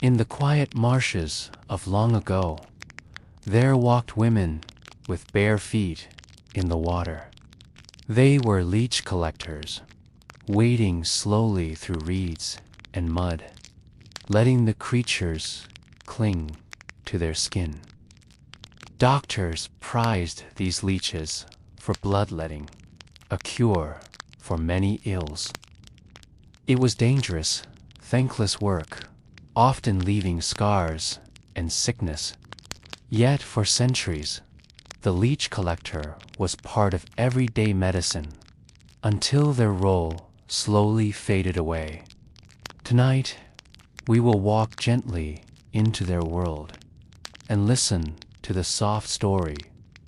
In the quiet marshes of long ago, there walked women with bare feet in the water. They were leech collectors, wading slowly through reeds and mud, letting the creatures cling to their skin. Doctors prized these leeches for bloodletting, a cure for many ills. It was dangerous, thankless work, often leaving scars and sickness. Yet for centuries, the leech collector was part of everyday medicine until their role slowly faded away. Tonight, we will walk gently into their world and listen to the soft story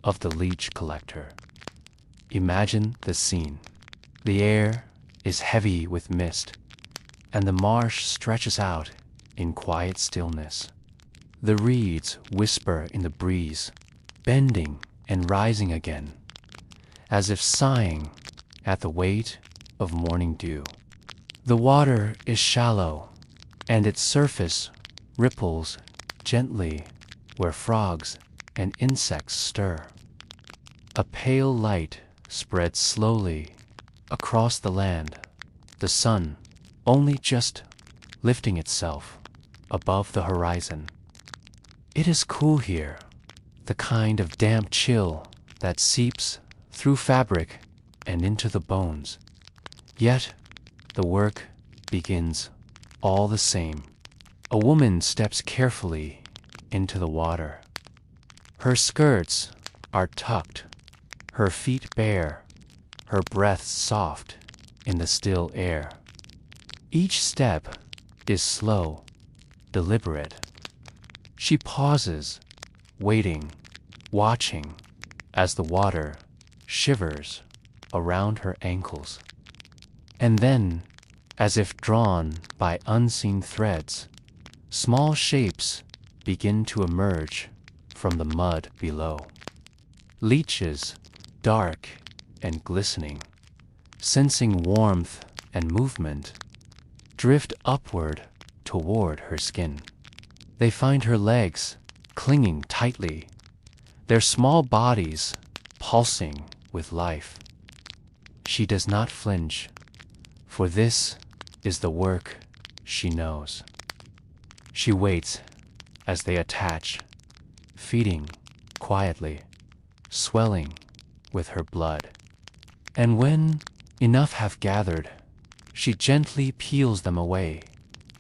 of the leech collector. Imagine the scene. The air is heavy with mist, and the marsh stretches out in quiet stillness. The reeds whisper in the breeze, bending and rising again, as if sighing at the weight of morning dew. The water is shallow, and its surface ripples gently where frogs and insects stir. A pale light spreads slowly across the land, the sun only just lifting itself above the horizon. It is cool here, the kind of damp chill that seeps through fabric and into the bones. Yet the work begins all the same. A woman steps carefully into the water. Her skirts are tucked, her feet bare, her breath soft in the still air. Each step is slow, deliberate. She pauses, waiting, watching as the water shivers around her ankles. And then, as if drawn by unseen threads, small shapes begin to emerge from the mud below. Leeches, dark and glistening, sensing warmth and movement, drift upward toward her skin. They find her legs clinging tightly, their small bodies pulsing with life. She does not flinch, for this is the work she knows. She waits as they attach, feeding quietly, swelling with her blood. And when enough have gathered, she gently peels them away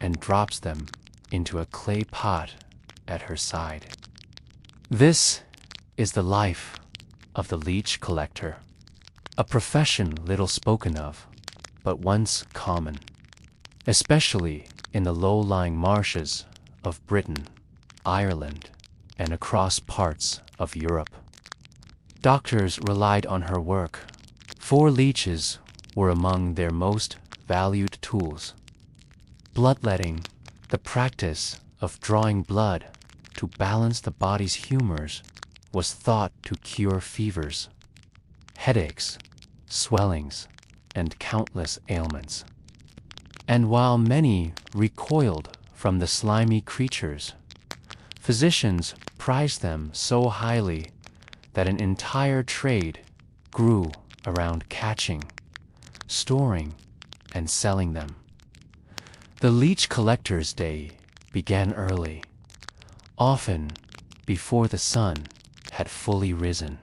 and drops them into a clay pot at her side. This is the life of the leech collector, a profession little spoken of, but once common, especially in the low-lying marshes of Britain, Ireland, and across parts of Europe. Doctors relied on her work, for leeches were among their most valued tools. Bloodletting, the practice of drawing blood to balance the body's humors, was thought to cure fevers, headaches, swellings, and countless ailments. And while many recoiled from the slimy creatures, physicians prized them so highly that an entire trade grew around catching, storing, and selling them. The leech collector's day began early, often before the sun had fully risen.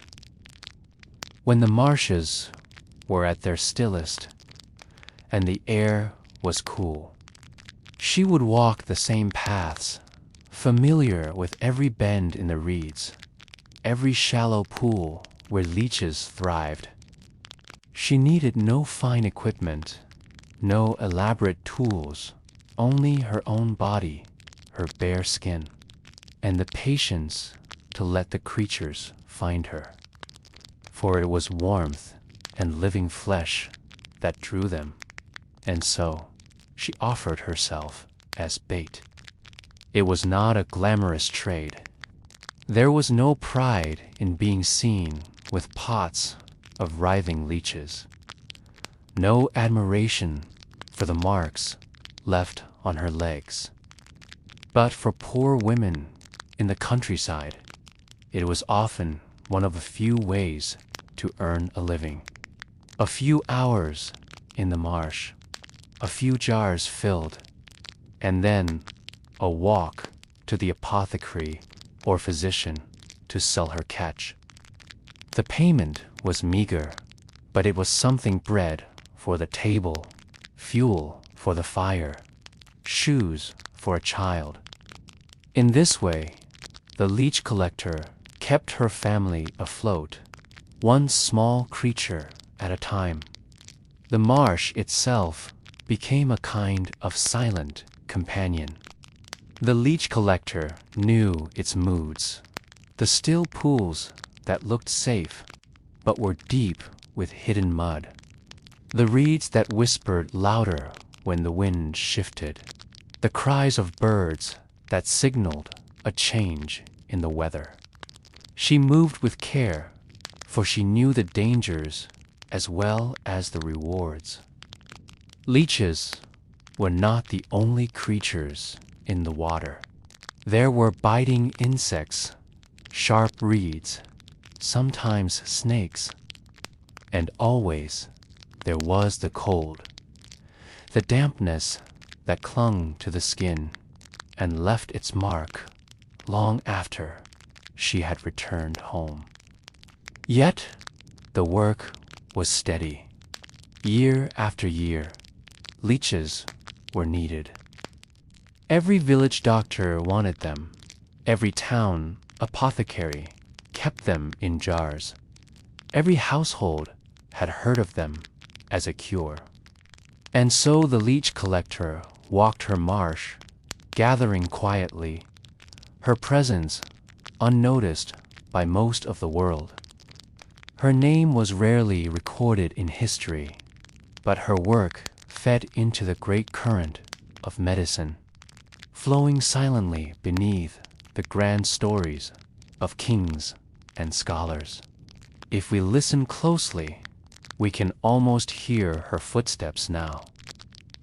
When the marshes were at their stillest and the air was cool, she would walk the same paths, familiar with every bend in the reeds, every shallow pool where leeches thrived. She needed no fine equipment, no elaborate tools, only her own body, her bare skin, and the patience to let the creatures find her. For it was warmth and living flesh that drew them, and so she offered herself as bait. It was not a glamorous trade. There was no pride in being seen with pots of writhing leeches, no admiration for the marks left on her legs. But for poor women in the countryside, it was often one of a few ways to earn a living. A few hours in the marsh, a few jars filled, and then a walk to the apothecary or physician to sell her catch. The payment was meager, but it was something: bread for the table, fuel for the fire, shoes for a child. In this way, the leech collector kept her family afloat, one small creature at a time. The marsh itself became a kind of silent companion. The leech collector knew its moods, the still pools that looked safe but were deep with hidden mud, the reeds that whispered louder when the wind shifted, the cries of birds that signaled a change in the weather. She moved with care, for she knew the dangers as well as the rewards. Leeches were not the only creatures in the water. There were biting insects, sharp reeds, sometimes snakes, and always there was the cold, the dampness that clung to the skin and left its mark long after she had returned home. Yet the work was steady. Year after year, leeches were needed. Every village doctor wanted them. Every town apothecary kept them in jars. Every household had heard of them as a cure. And so the leech collector walked her marsh, gathering quietly, her presence unnoticed by most of the world. Her name was rarely recorded in history, but her work fed into the great current of medicine, flowing silently beneath the grand stories of kings and scholars. If we listen closely, we can almost hear her footsteps now,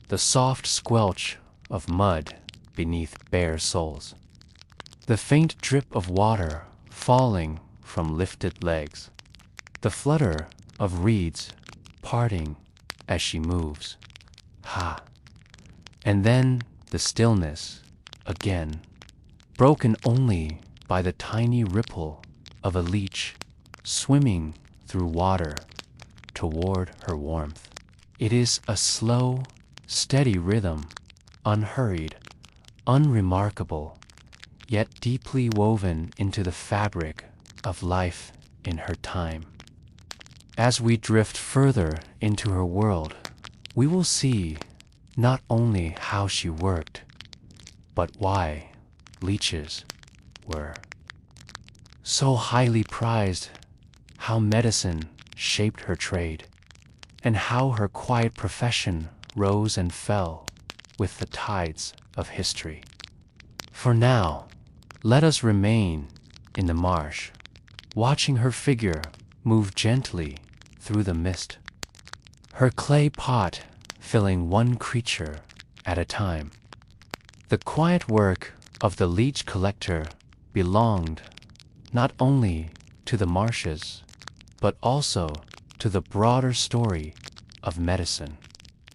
the soft squelch of mud beneath bare soles, the faint drip of water falling from lifted legs, the flutter of reeds parting as she moves. Ha! And then the stillness again, broken only by the tiny ripple of a leech swimming through water toward her warmth. It is a slow, steady rhythm, unhurried, unremarkable, yet deeply woven into the fabric of life in her time. As we drift further into her world, we will see not only how she worked, but why leeches were so highly prized, how medicine shaped her trade, and how her quiet profession rose and fell with the tides of history. For now, let us remain in the marsh, watching her figure move gently through the mist, her clay pot filling one creature at a time. The quiet work of the leech collector belonged not only to the marshes, but also to the broader story of medicine.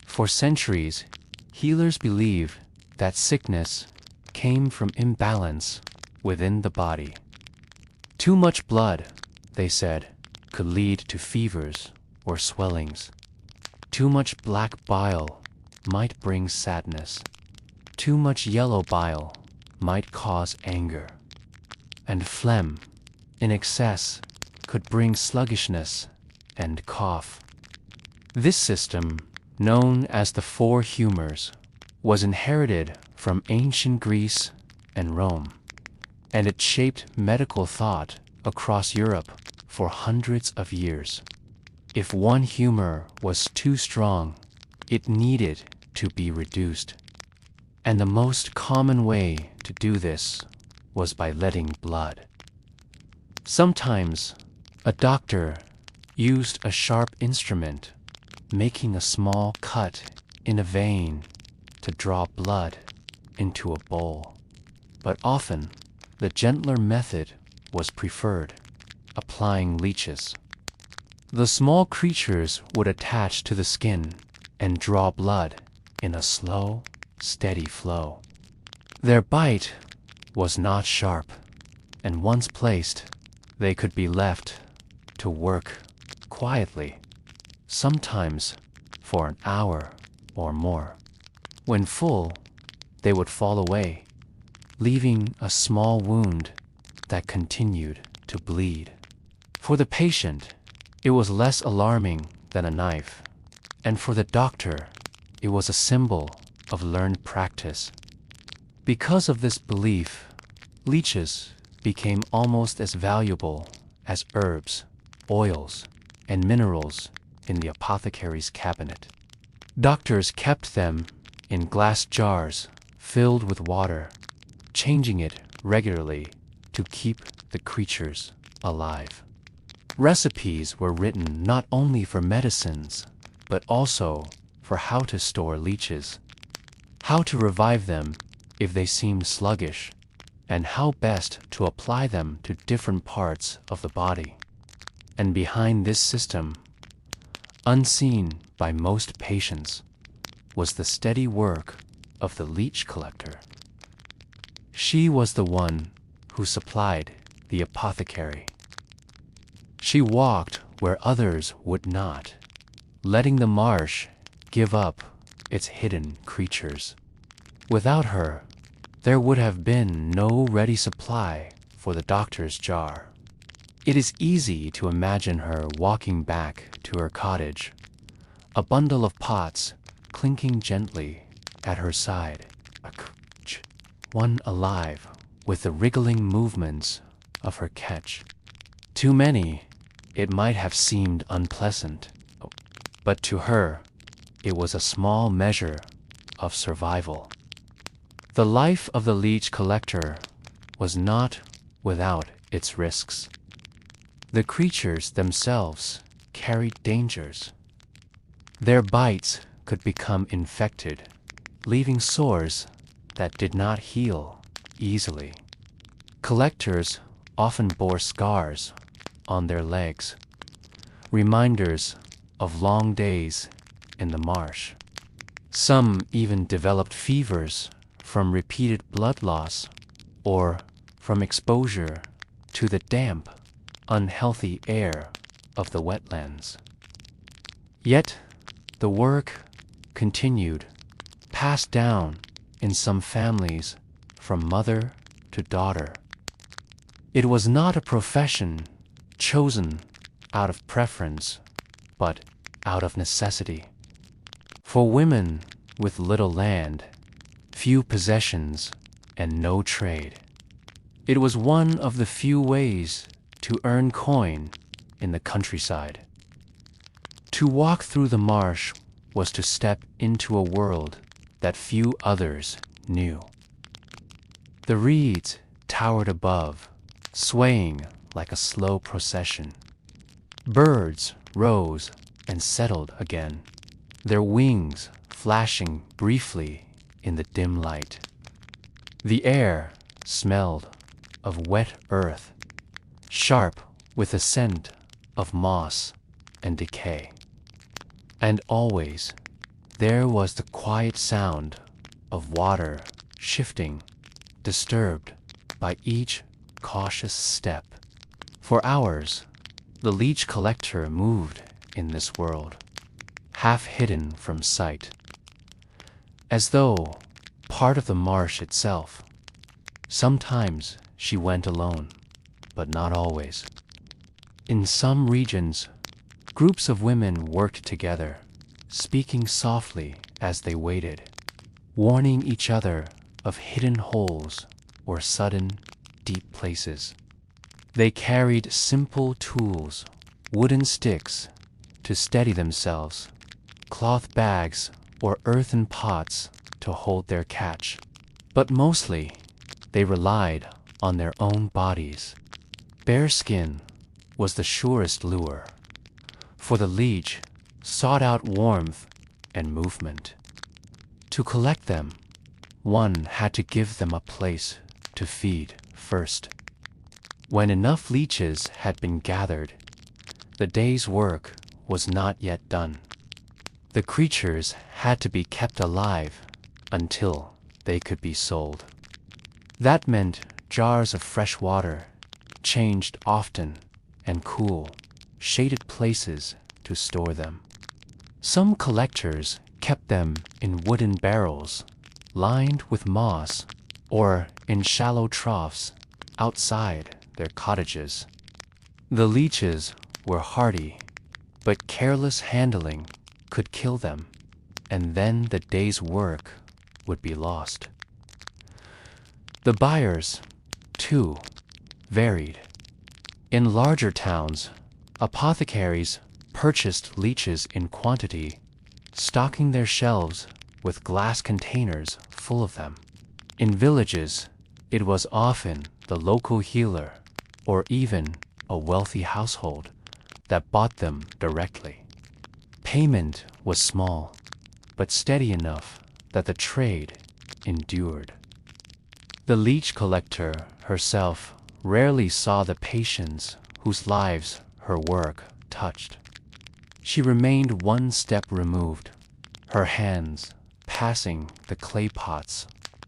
For centuries, healers believed that sickness came from imbalance within the body. Too much blood, they said, could lead to fevers or swellings. Too much black bile might bring sadness. Too much yellow bile might cause anger. And phlegm in excess could bring sluggishness and cough. This system, known as the four humors, was inherited from ancient Greece and Rome, and it shaped medical thought across Europe for hundreds of years. If one humor was too strong, it needed to be reduced. And the most common way to do this was by letting blood. Sometimes a doctor used a sharp instrument, making a small cut in a vein to draw blood into a bowl. but often the gentler method was preferred, applying leeches. The small creatures would attach to the skin and draw blood in a slow, steady flow. Their bite was not sharp, and once placed, they could be left to work quietly, sometimes for an hour or more. When full, they would fall away, leaving a small wound that continued to bleed. For the patient, it was less alarming than a knife, and for the doctor, it was a symbol of learned practice. Because of this belief, leeches became almost as valuable as herbs, oils, and minerals in the apothecary's cabinet. Doctors kept them in glass jars filled with water, changing it regularly to keep the creatures alive. Recipes were written not only for medicines, but also for how to store leeches, how to revive them if they seemed sluggish, and how best to apply them to different parts of the body. And behind this system, unseen by most patients, was the steady work of the leech collector. She was the one who supplied the apothecary. She walked where others would not, letting the marsh give up its hidden creatures. Without her, there would have been no ready supply for the doctor's jar. It is easy to imagine her walking back to her cottage, a bundle of pots clinking gently at her side, one alive with the wriggling movements of her catch. To many, it might have seemed unpleasant, but to her, it was a small measure of survival. The life of the leech collector was not without its risks. The creatures themselves carried dangers. Their bites could become infected, leaving sores that did not heal easily. Collectors often bore scars on their legs, reminders of long days in the marsh. Some even developed fevers from repeated blood loss or from exposure to the damp, unhealthy air of the wetlands. Yet, the work continued, passed down in some families from mother to daughter. It was not a profession chosen out of preference, but out of necessity. For women with little land, few possessions, and no trade, it was one of the few ways to earn coin in the countryside. To walk through the marsh was to step into a world that few others knew. The reeds towered above, swaying like a slow procession. Birds rose and settled again, their wings flashing briefly in the dim light. The air smelled of wet earth, sharp with the scent of moss and decay. And always there was the quiet sound of water shifting, disturbed by each cautious step. For hours, the leech collector moved in this world, half hidden from sight, as though part of the marsh itself. Sometimes she went alone, but not always. In some regions, groups of women worked together, speaking softly as they waited, warning each other of hidden holes or sudden, deep places. They carried simple tools, wooden sticks to steady themselves, cloth bags or earthen pots to hold their catch. But mostly, they relied on their own bodies. Bare skin was the surest lure, for the leech sought out warmth and movement. To collect them, one had to give them a place to feed first. When enough leeches had been gathered, the day's work was not yet done. The creatures had to be kept alive until they could be sold. That meant jars of fresh water, changed often, and cool, shaded places to store them. Some collectors kept them in wooden barrels, lined with moss, or in shallow troughs outside their cottages. The leeches were hardy, but careless handling could kill them, and then the day's work would be lost. The buyers, too, varied. In larger towns, apothecaries purchased leeches in quantity, stocking their shelves with glass containers full of them. In villages, it was often the local healer or even a wealthy household that bought them directly. Payment was small, but steady enough that the trade endured. The leech collector herself rarely saw the patients whose lives her work touched. She remained one step removed, her hands passing the clay pots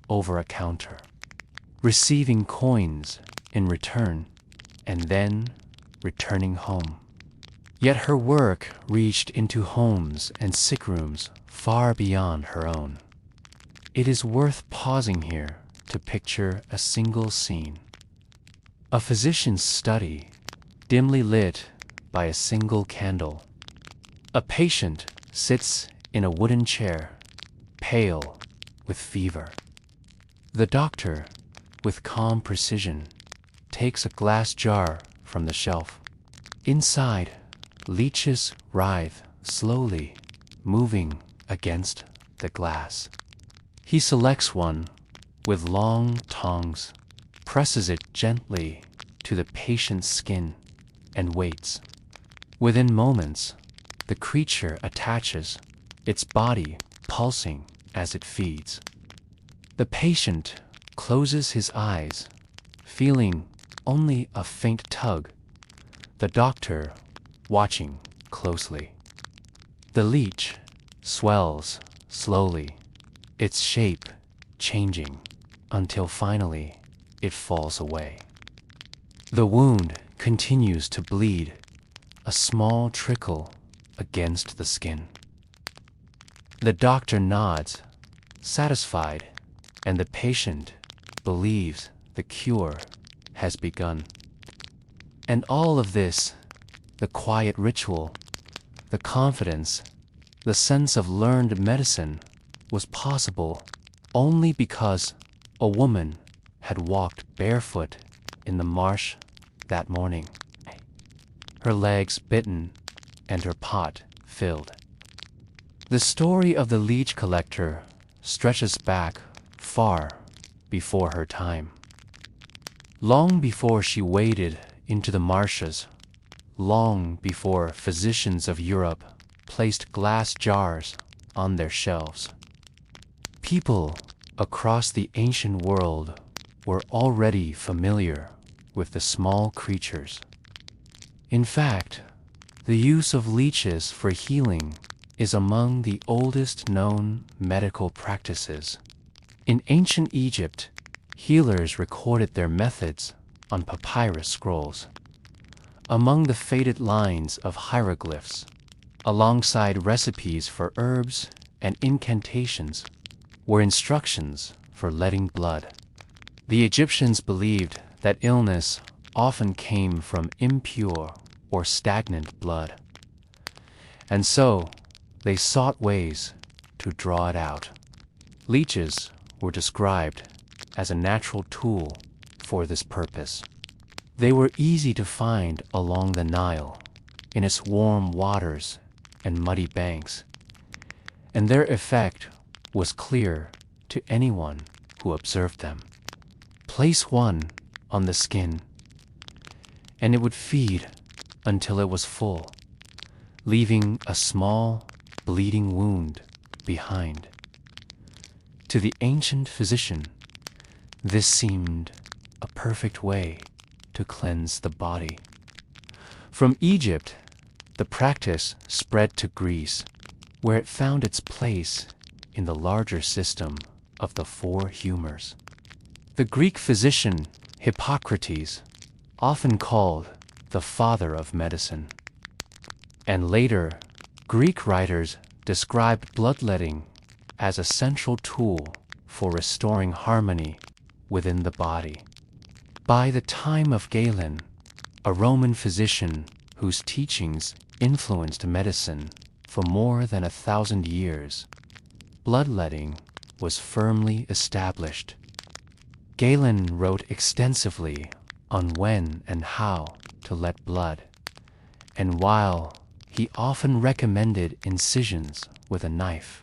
over a counter, receiving coins in return, and then returning home. Yet her work reached into homes and sick rooms far beyond her own. It is worth pausing here to picture a single scene. A physician's study, dimly lit by a single candle. A patient sits in a wooden chair, pale with fever. The doctor, with calm precision, takes a glass jar from the shelf. Inside, leeches writhe slowly, moving against the glass. He selects one with long tongs, presses it gently to the patient's skin, and waits. Within moments, the creature attaches, its body pulsing as it feeds. The patient closes his eyes, feeling only a faint tug, the doctor watching closely. The leech swells slowly, its shape changing until finally it falls away. The wound continues to bleed, a small trickle against the skin. The doctor nods, satisfied, and the patient believes the cure has begun. And all of this, the quiet ritual, the confidence, the sense of learned medicine, was possible only because a woman had walked barefoot in the marsh that morning, her legs bitten and her pot filled. The story of the leech collector stretches back far before her time. Long before she waded into the marshes, long before physicians of Europe placed glass jars on their shelves, people across the ancient world were already familiar with the small creatures. In fact, the use of leeches for healing is among the oldest known medical practices. In ancient Egypt, healers recorded their methods on papyrus scrolls. Among the faded lines of hieroglyphs, alongside recipes for herbs and incantations, were instructions for letting blood. The Egyptians believed that illness often came from impure or stagnant blood, and so they sought ways to draw it out. Leeches were described as a natural tool for this purpose. They were easy to find along the Nile, in its warm waters and muddy banks, and their effect was clear to anyone who observed them. Place one on the skin, and it would feed until it was full, leaving a small, bleeding wound behind. To the ancient physician, This seemed a perfect way to cleanse the body. From Egypt, the practice spread to Greece, where it found its place in the larger system of the four humors. The Greek physician Hippocrates, often called the father of medicine, and later Greek writers described bloodletting as a central tool for restoring harmony within the body. By the time of Galen, a Roman physician whose teachings influenced medicine for more than 1,000 years, bloodletting was firmly established. Galen wrote extensively on when and how to let blood, and while he often recommended incisions with a knife,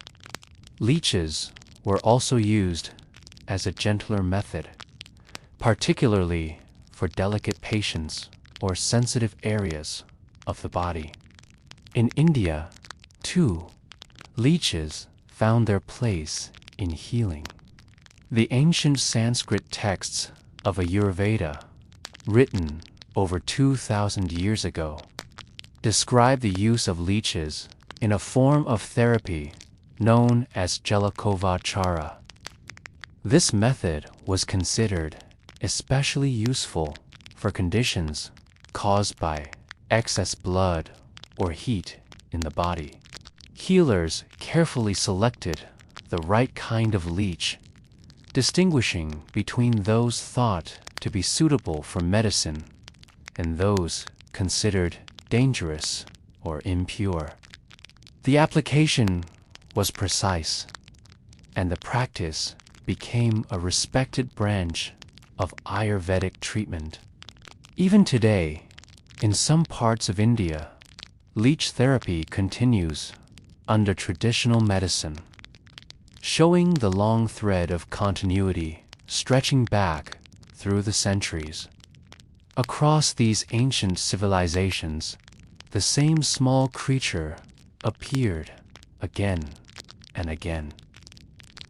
leeches were also used as a gentler method, particularly for delicate patients or sensitive areas of the body. In India, too, leeches found their place in healing. The ancient Sanskrit texts of Ayurveda, written over 2,000 years ago, describe the use of leeches in a form of therapy known as Jalakovachara. This method was considered especially useful for conditions caused by excess blood or heat in the body. Healers carefully selected the right kind of leech, distinguishing between those thought to be suitable for medicine and those considered dangerous or impure. The application was precise, and the practice became a respected branch of Ayurvedic treatment. Even today, in some parts of India, leech therapy continues under traditional medicine, showing the long thread of continuity stretching back through the centuries. Across these ancient civilizations, the same small creature appeared again and again,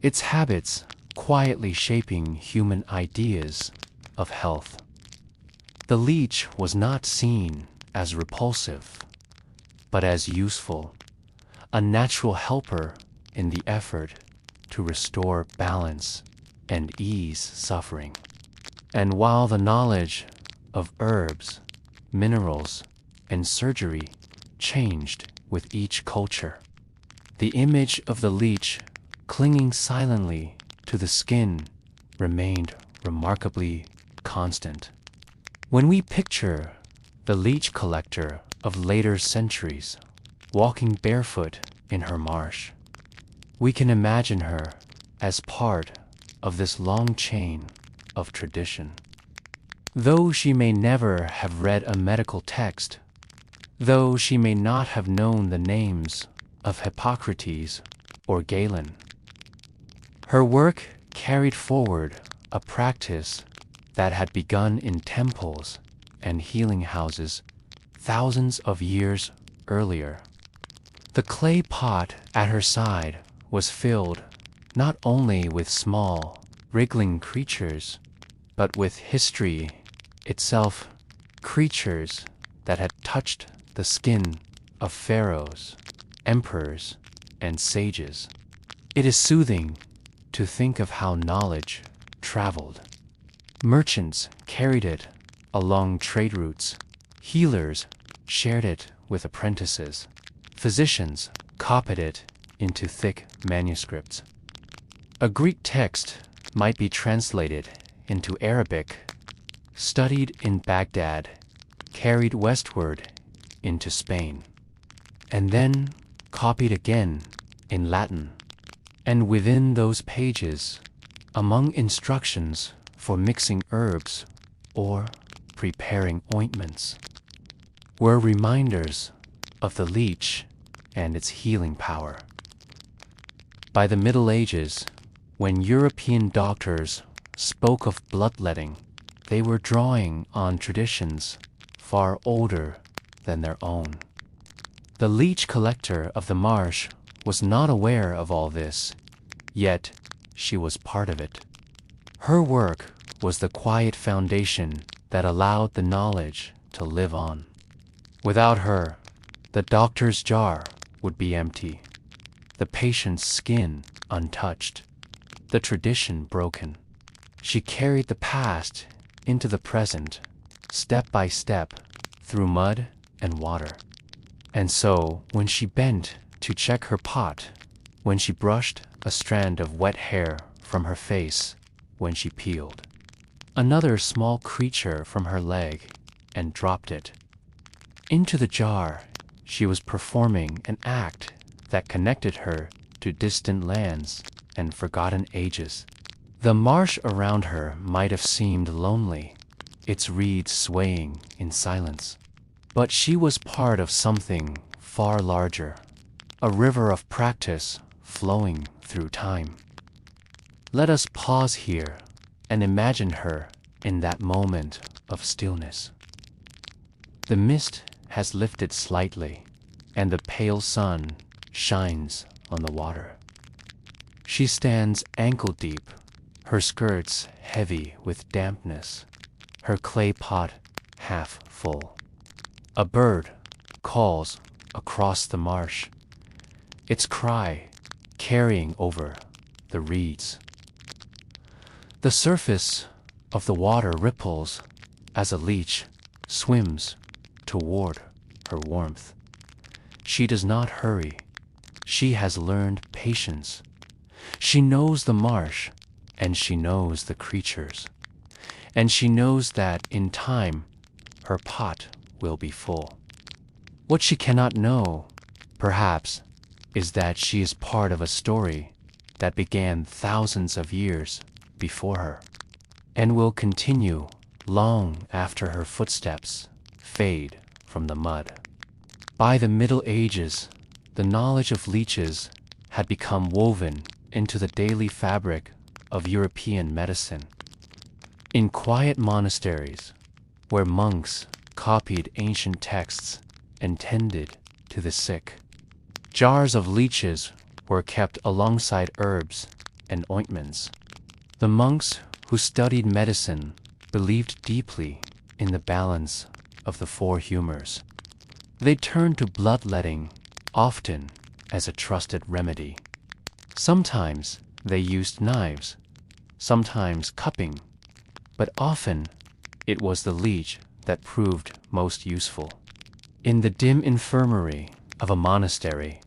its habits quietly shaping human ideas of health. The leech was not seen as repulsive, but as useful, a natural helper in the effort to restore balance and ease suffering. And while the knowledge of herbs, minerals, and surgery changed with each culture, the image of the leech clinging silently to the skin remained remarkably constant. When we picture the leech collector of later centuries walking barefoot in her marsh, we can imagine her as part of this long chain of tradition. Though she may never have read a medical text, though she may not have known the names of Hippocrates or Galen, her work carried forward a practice that had begun in temples and healing houses thousands of years earlier. The clay pot at her side was filled not only with small, wriggling creatures, but with history itself, creatures that had touched the skin of pharaohs, emperors, and sages. It is soothing to think of how knowledge traveled. Merchants carried it along trade routes, healers shared it with apprentices, physicians copied it into thick manuscripts. A Greek text might be translated into Arabic, studied in Baghdad, carried westward into Spain, and then copied again in Latin. And within those pages, among instructions for mixing herbs or preparing ointments, were reminders of the leech and its healing power. By the Middle Ages, when European doctors spoke of bloodletting, they were drawing on traditions far older than their own. The leech collector of the marsh was not aware of all this, yet she was part of it. Her work was the quiet foundation that allowed the knowledge to live on. Without her, the doctor's jar would be empty, the patient's skin untouched, the tradition broken. She carried the past into the present, step by step, through mud and water. And so, when she bent to check her pot, when she brushed a strand of wet hair from her face, when she peeled another small creature from her leg and dropped it into the jar, she was performing an act that connected her to distant lands and forgotten ages. The marsh around her might have seemed lonely, its reeds swaying in silence. But she was part of something far larger, a river of practice flowing through time. Let us pause here and imagine her in that moment of stillness. The mist has lifted slightly, and the pale sun shines on the water. She stands ankle deep, her skirts heavy with dampness, her clay pot half full. A bird calls across the marsh, its cry carrying over the reeds. The surface of the water ripples as a leech swims toward her warmth. She does not hurry. She has learned patience. She knows the marsh, and she knows the creatures. And she knows that in time, her pot will be full. What she cannot know, perhaps, is that she is part of a story that began thousands of years before her, and will continue long after her footsteps fade from the mud. By the Middle Ages, the knowledge of leeches had become woven into the daily fabric of European medicine. In quiet monasteries, where monks copied ancient texts and tended to the sick, jars of leeches were kept alongside herbs and ointments. The monks who studied medicine believed deeply in the balance of the four humors. They turned to bloodletting often as a trusted remedy. Sometimes they used knives, sometimes cupping, but often it was the leech that proved most useful. In the dim infirmary of a monastery,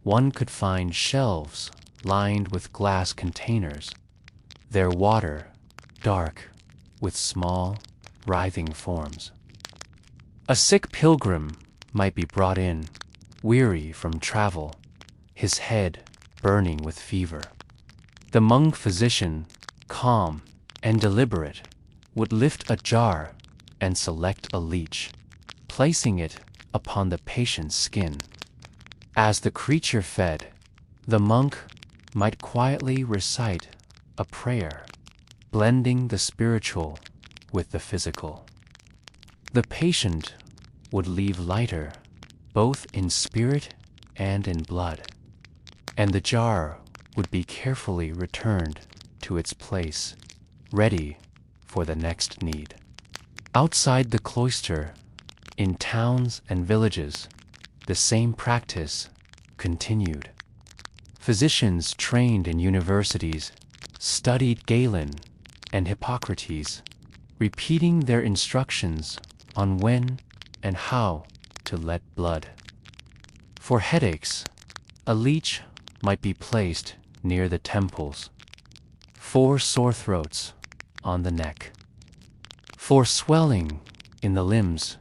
one could find shelves lined with glass containers, their water dark with small, writhing forms. A sick pilgrim might be brought in, weary from travel, his head burning with fever. The monk physician, calm and deliberate, would lift a jar and select a leech, placing it upon the patient's skin. As the creature fed, the monk might quietly recite a prayer, blending the spiritual with the physical. The patient would leave lighter, both in spirit and in blood, and the jar would be carefully returned to its place, ready for the next need. Outside the cloister, in towns and villages, the same practice continued. Physicians trained in universities studied Galen and Hippocrates, repeating their instructions on when and how to let blood. For headaches, a leech might be placed near the temples. For sore throats, on the neck. For swelling in the limbs,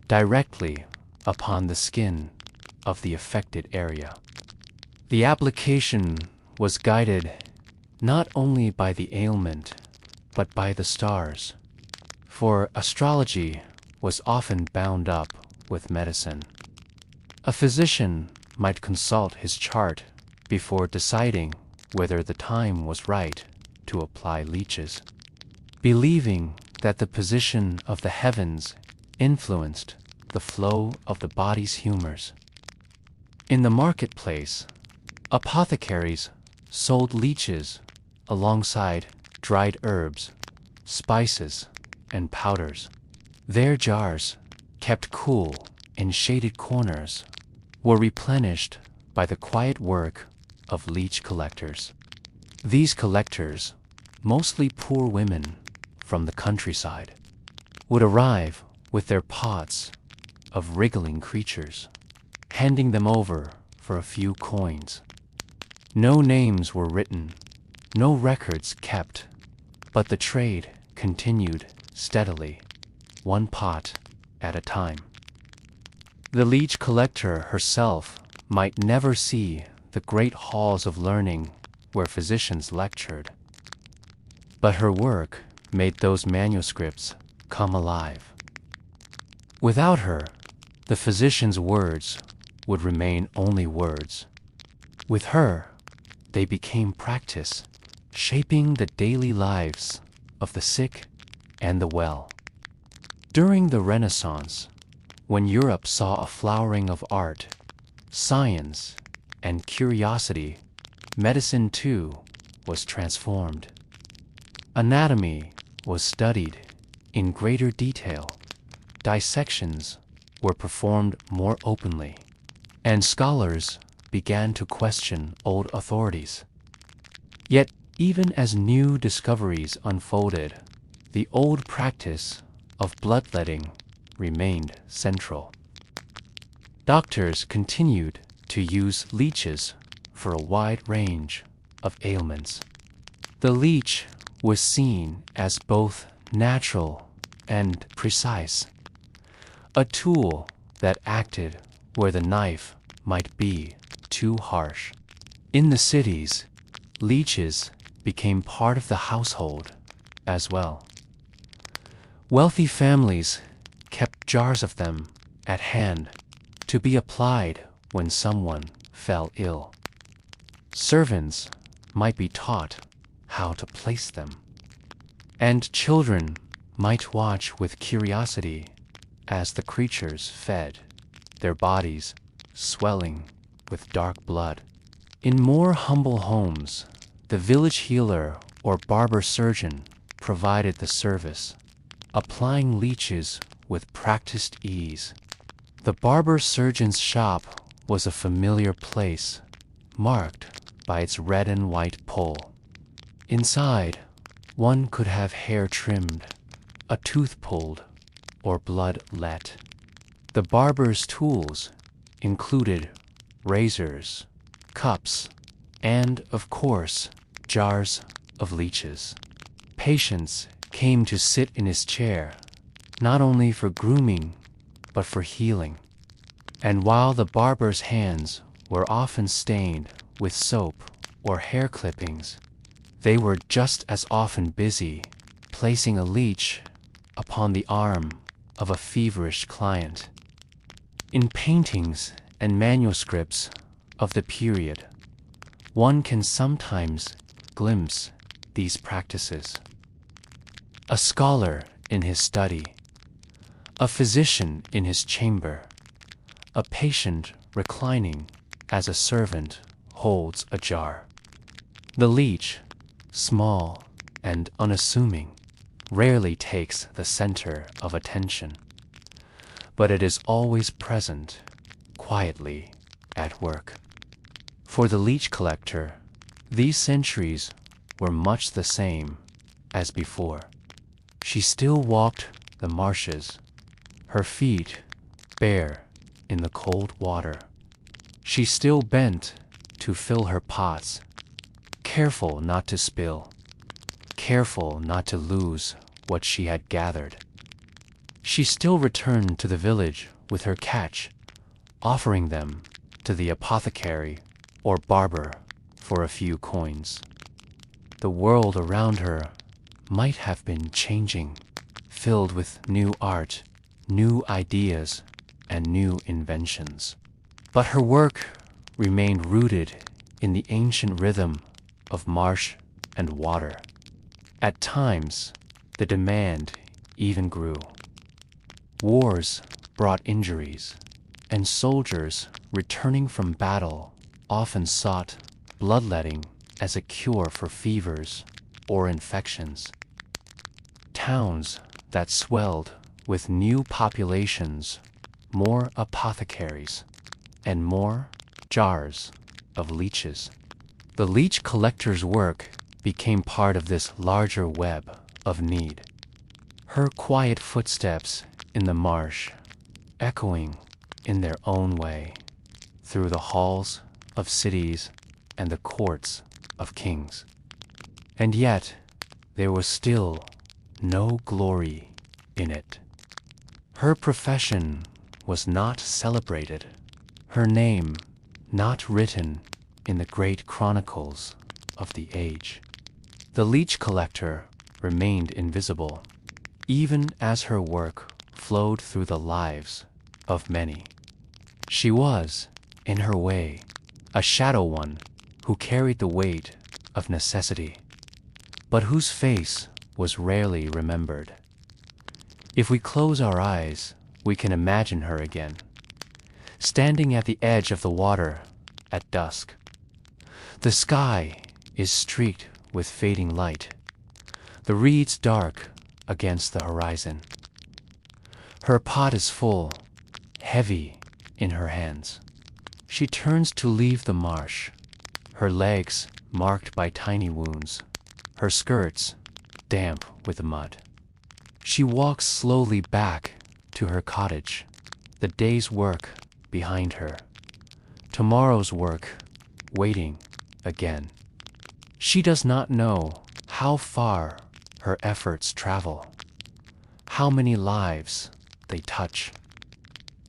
directly upon the skin of the affected area. The application was guided not only by the ailment, but by the stars, for astrology was often bound up with medicine. A physician might consult his chart before deciding whether the time was right to apply leeches, believing that the position of the heavens influenced the flow of the body's humors. In the marketplace, apothecaries sold leeches alongside dried herbs, spices, and powders. Their jars, kept cool in shaded corners, were replenished by the quiet work of leech collectors. These collectors, mostly poor women from the countryside, would arrive with their pots of wriggling creatures, handing them over for a few coins. No names were written, no records kept, but the trade continued steadily, one pot at a time. The leech collector herself might never see the great halls of learning where physicians lectured, but her work made those manuscripts come alive. Without her, the physician's words would remain only words. With her, they became practice, shaping the daily lives of the sick and the well. During the Renaissance, when Europe saw a flowering of art, science, and curiosity, medicine too was transformed. Anatomy was studied in greater detail, dissections were performed more openly, and scholars began to question old authorities. Yet, even as new discoveries unfolded, the old practice of bloodletting remained central. Doctors continued to use leeches for a wide range of ailments. The leech was seen as both natural and precise, a tool that acted where the knife might be too harsh. In the cities, leeches became part of the household as well. Wealthy families kept jars of them at hand to be applied when someone fell ill. Servants might be taught how to place them, and children might watch with curiosity as the creatures fed, their bodies swelling with dark blood. In more humble homes, the village healer or barber surgeon provided the service, applying leeches with practiced ease. The barber surgeon's shop was a familiar place, marked by its red and white pole. Inside, one could have hair trimmed, a tooth pulled, or blood let. The barber's tools included razors, cups, and, of course, jars of leeches. Patients came to sit in his chair, not only for grooming, but for healing. And while the barber's hands were often stained with soap or hair clippings, they were just as often busy placing a leech upon the arm of a feverish client. In paintings and manuscripts of the period, one can sometimes glimpse these practices. A scholar in his study, a physician in his chamber, a patient reclining as a servant holds a jar. The leech, small and unassuming, rarely takes the center of attention, but it is always present, quietly at work. For the leech collector, these centuries were much the same as before. She still walked the marshes, her feet bare in the cold water. She still bent to fill her pots, careful not to spill, careful not to lose what she had gathered. She still returned to the village with her catch, offering them to the apothecary or barber for a few coins. The world around her might have been changing, filled with new art, new ideas, and new inventions. But her work remained rooted in the ancient rhythm of marsh and water. At times, the demand even grew. Wars brought injuries, and soldiers returning from battle often sought bloodletting as a cure for fevers or infections. Towns that swelled with new populations, more apothecaries, and more jars of leeches. The leech collector's work became part of this larger web of need. Her quiet footsteps in the marsh, echoing in their own way through the halls of cities and the courts of kings. And yet, there was still no glory in it. Her profession was not celebrated, her name not written in the great chronicles of the age. The leech collector remained invisible, even as her work flowed through the lives of many. She was, in her way, a shadow one who carried the weight of necessity, but whose face was rarely remembered. If we close our eyes, we can imagine her again, standing at the edge of the water at dusk. The sky is streaked with fading light, the reeds dark against the horizon. Her pot is full, heavy in her hands. She turns to leave the marsh, her legs marked by tiny wounds, her skirts damp with mud. She walks slowly back to her cottage, the day's work behind her, tomorrow's work waiting again. She does not know how far her efforts travel, how many lives they touch.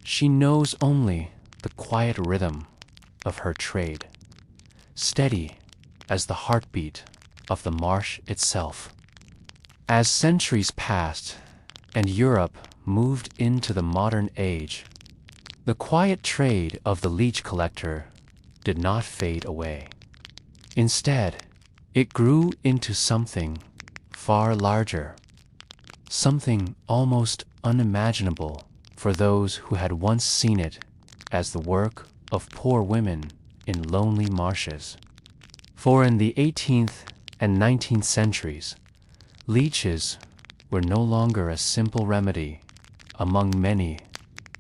She knows only the quiet rhythm of her trade, steady as the heartbeat of the marsh itself. As centuries passed and Europe moved into the modern age, the quiet trade of the leech collector did not fade away. Instead, it grew into something far larger, something almost unimaginable for those who had once seen it as the work of poor women in lonely marshes. For in the 18th and 19th centuries, leeches were no longer a simple remedy among many.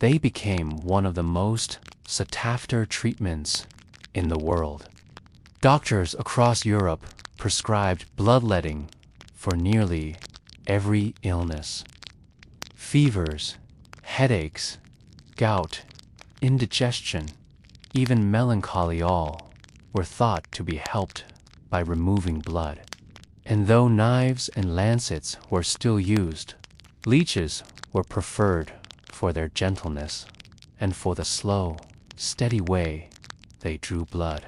They became one of the most sought-after treatments in the world. Doctors across Europe prescribed bloodletting for nearly every illness. Fevers, headaches, gout, indigestion, even melancholy, all were thought to be helped by removing blood. And though knives and lancets were still used, leeches were preferred for their gentleness and for the slow, steady way they drew blood.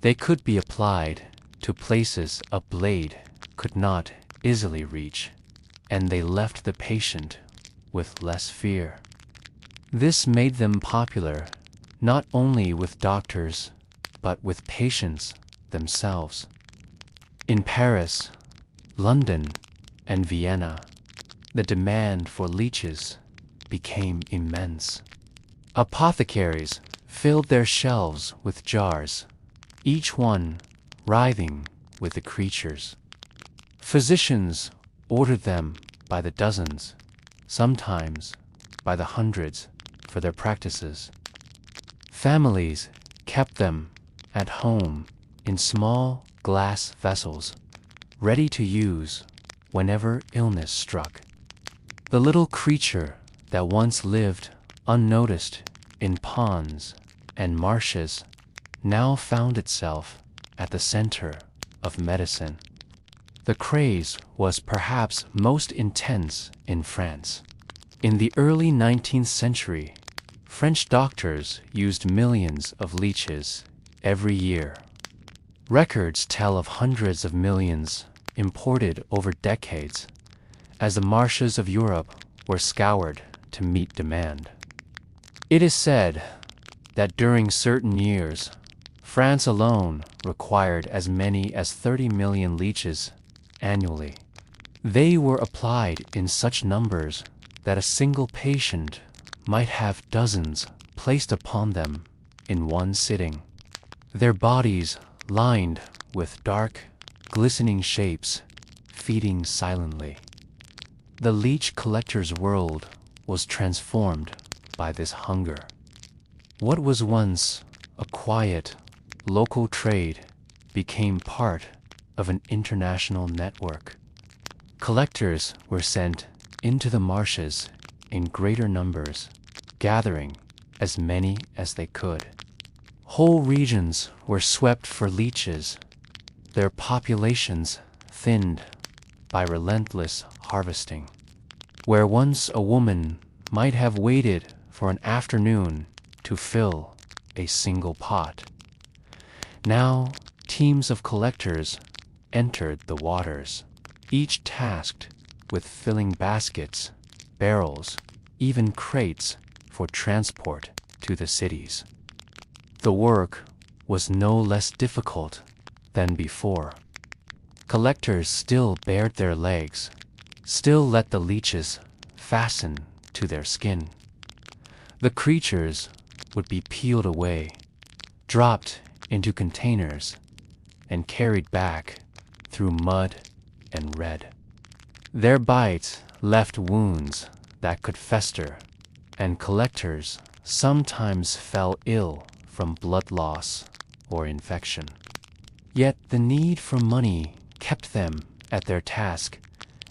They could be applied to places a blade could not easily reach, and they left the patient with less fear. This made them popular not only with doctors, but with patients themselves. In Paris, London, and Vienna, the demand for leeches became immense. Apothecaries filled their shelves with jars, each one writhing with the creatures. Physicians ordered them by the dozens, sometimes by the hundreds, for their practices. Families kept them at home in small glass vessels, ready to use whenever illness struck. The little creature that once lived unnoticed in ponds and marshes now found itself at the center of medicine. The craze was perhaps most intense in France. In the early 19th century, French doctors used millions of leeches every year. Records tell of hundreds of millions imported over decades as the marshes of Europe were scoured to meet demand. It is said that during certain years, France alone required as many as 30 million leeches annually. They were applied in such numbers that a single patient might have dozens placed upon them in one sitting. Their bodies lined with dark, glistening shapes, feeding silently. The leech collector's world was transformed by this hunger. What was once a quiet, local trade became part of an international network. Collectors were sent into the marshes in greater numbers, gathering as many as they could. Whole regions were swept for leeches, their populations thinned by relentless harvesting. Where once a woman might have waited for an afternoon to fill a single pot, now teams of collectors entered the waters, each tasked with filling baskets, barrels, even crates for transport to the cities. The work was no less difficult than before. Collectors still bared their legs, still let the leeches fasten to their skin. The creatures would be peeled away, dropped into containers, and carried back through mud and red. Their bites left wounds that could fester, and collectors sometimes fell ill from blood loss or infection. Yet the need for money kept them at their task,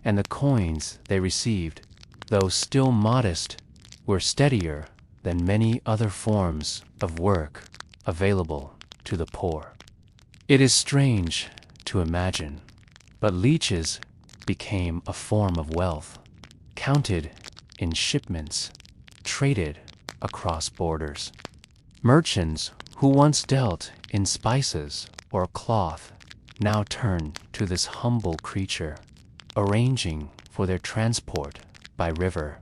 and the coins they received, though still modest, were steadier than many other forms of work available to the poor. It is strange to imagine, but leeches became a form of wealth, counted in shipments, traded across borders. Merchants who once dealt in spices or cloth now turned to this humble creature, arranging for their transport by river,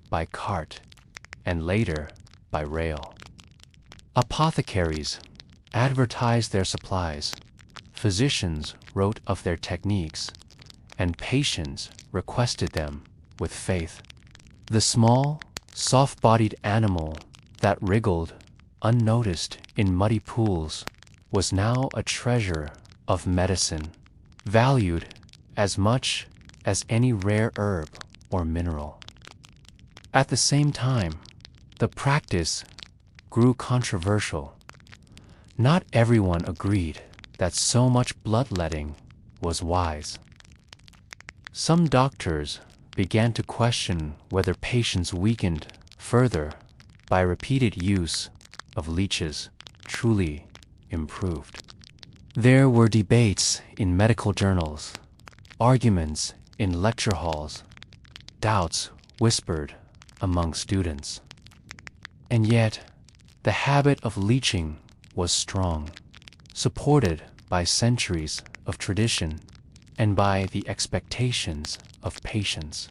by cart, and later by rail. Apothecaries advertised their supplies, physicians wrote of their techniques, and patients requested them with faith. The small, soft-bodied animal that wriggled unnoticed in muddy pools was now a treasure of medicine, valued as much as any rare herb or mineral. At the same time, the practice grew controversial. Not everyone agreed that so much bloodletting was wise. Some doctors began to question whether patients weakened further by repeated use of leeches truly improved. There were debates in medical journals, arguments in lecture halls, doubts whispered among students. And yet, the habit of leeching was strong, supported by centuries of tradition and by the expectations of patients.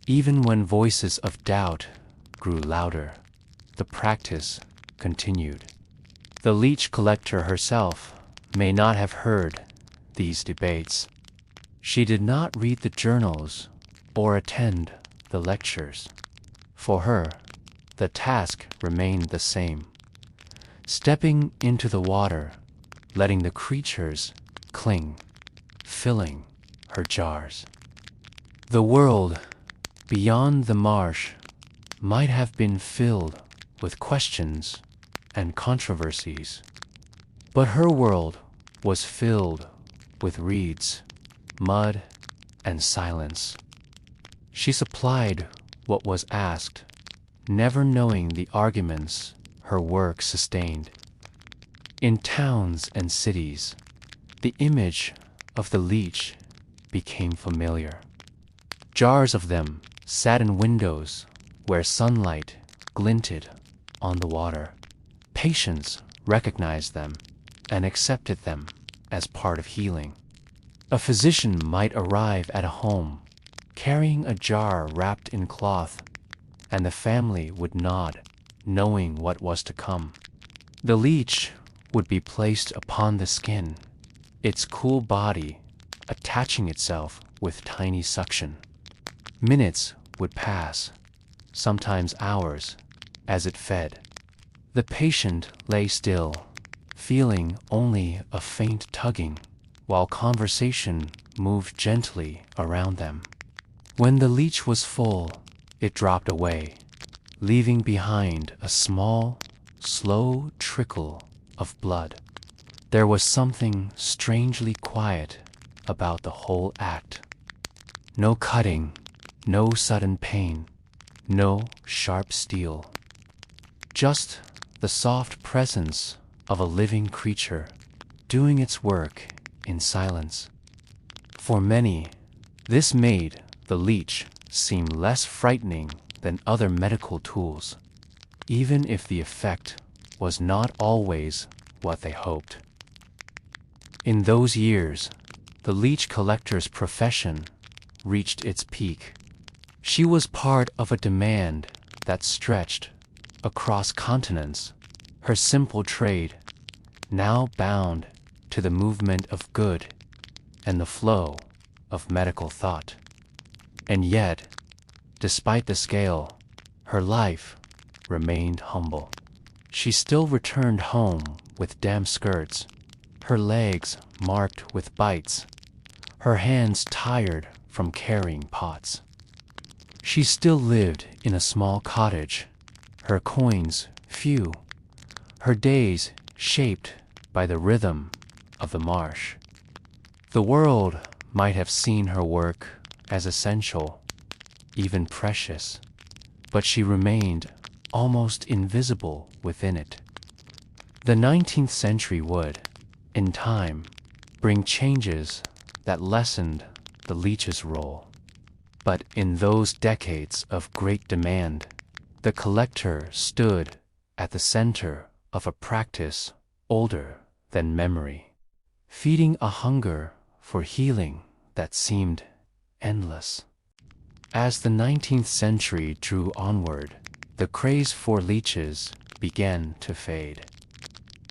Even when voices of doubt grew louder, the practice continued. The leech collector herself may not have heard these debates. She did not read the journals or attend the lectures. For her, the task remained the same: stepping into the water, letting the creatures cling, filling her jars. The world beyond the marsh might have been filled with questions and controversies, but her world was filled with reeds, mud, and silence. She supplied what was asked, never knowing the arguments her work sustained. In towns and cities, the image of the leech became familiar. Jars of them sat in windows where sunlight glinted on the water. Patients recognized them and accepted them as part of healing. A physician might arrive at a home carrying a jar wrapped in cloth, and the family would nod, knowing what was to come. The leech would be placed upon the skin, its cool body attaching itself with tiny suction. Minutes would pass, sometimes hours, as it fed. The patient lay still, feeling only a faint tugging, while conversation moved gently around them. When the leech was full, it dropped away, leaving behind a small, slow trickle of blood. There was something strangely quiet about the whole act. No cutting, no sudden pain, no sharp steel. Just the soft presence of a living creature doing its work in silence. For many, this made the leech seem less frightening than other medical tools, even if the effect was not always what they hoped. In those years, the leech collector's profession reached its peak. She was part of a demand that stretched across continents, her simple trade now bound to the movement of good and the flow of medical thought. And yet, despite the scale, her life remained humble. She still returned home with damp skirts, her legs marked with bites, her hands tired from carrying pots. She still lived in a small cottage, her coins few, her days shaped by the rhythm of the marsh. The world might have seen her work as essential, even precious, but she remained almost invisible within it. The 19th century would, in time, bring changes that lessened the leech's role. But in those decades of great demand, the collector stood at the center of a practice older than memory, feeding a hunger for healing that seemed endless. As the 19th century drew onward, the craze for leeches began to fade.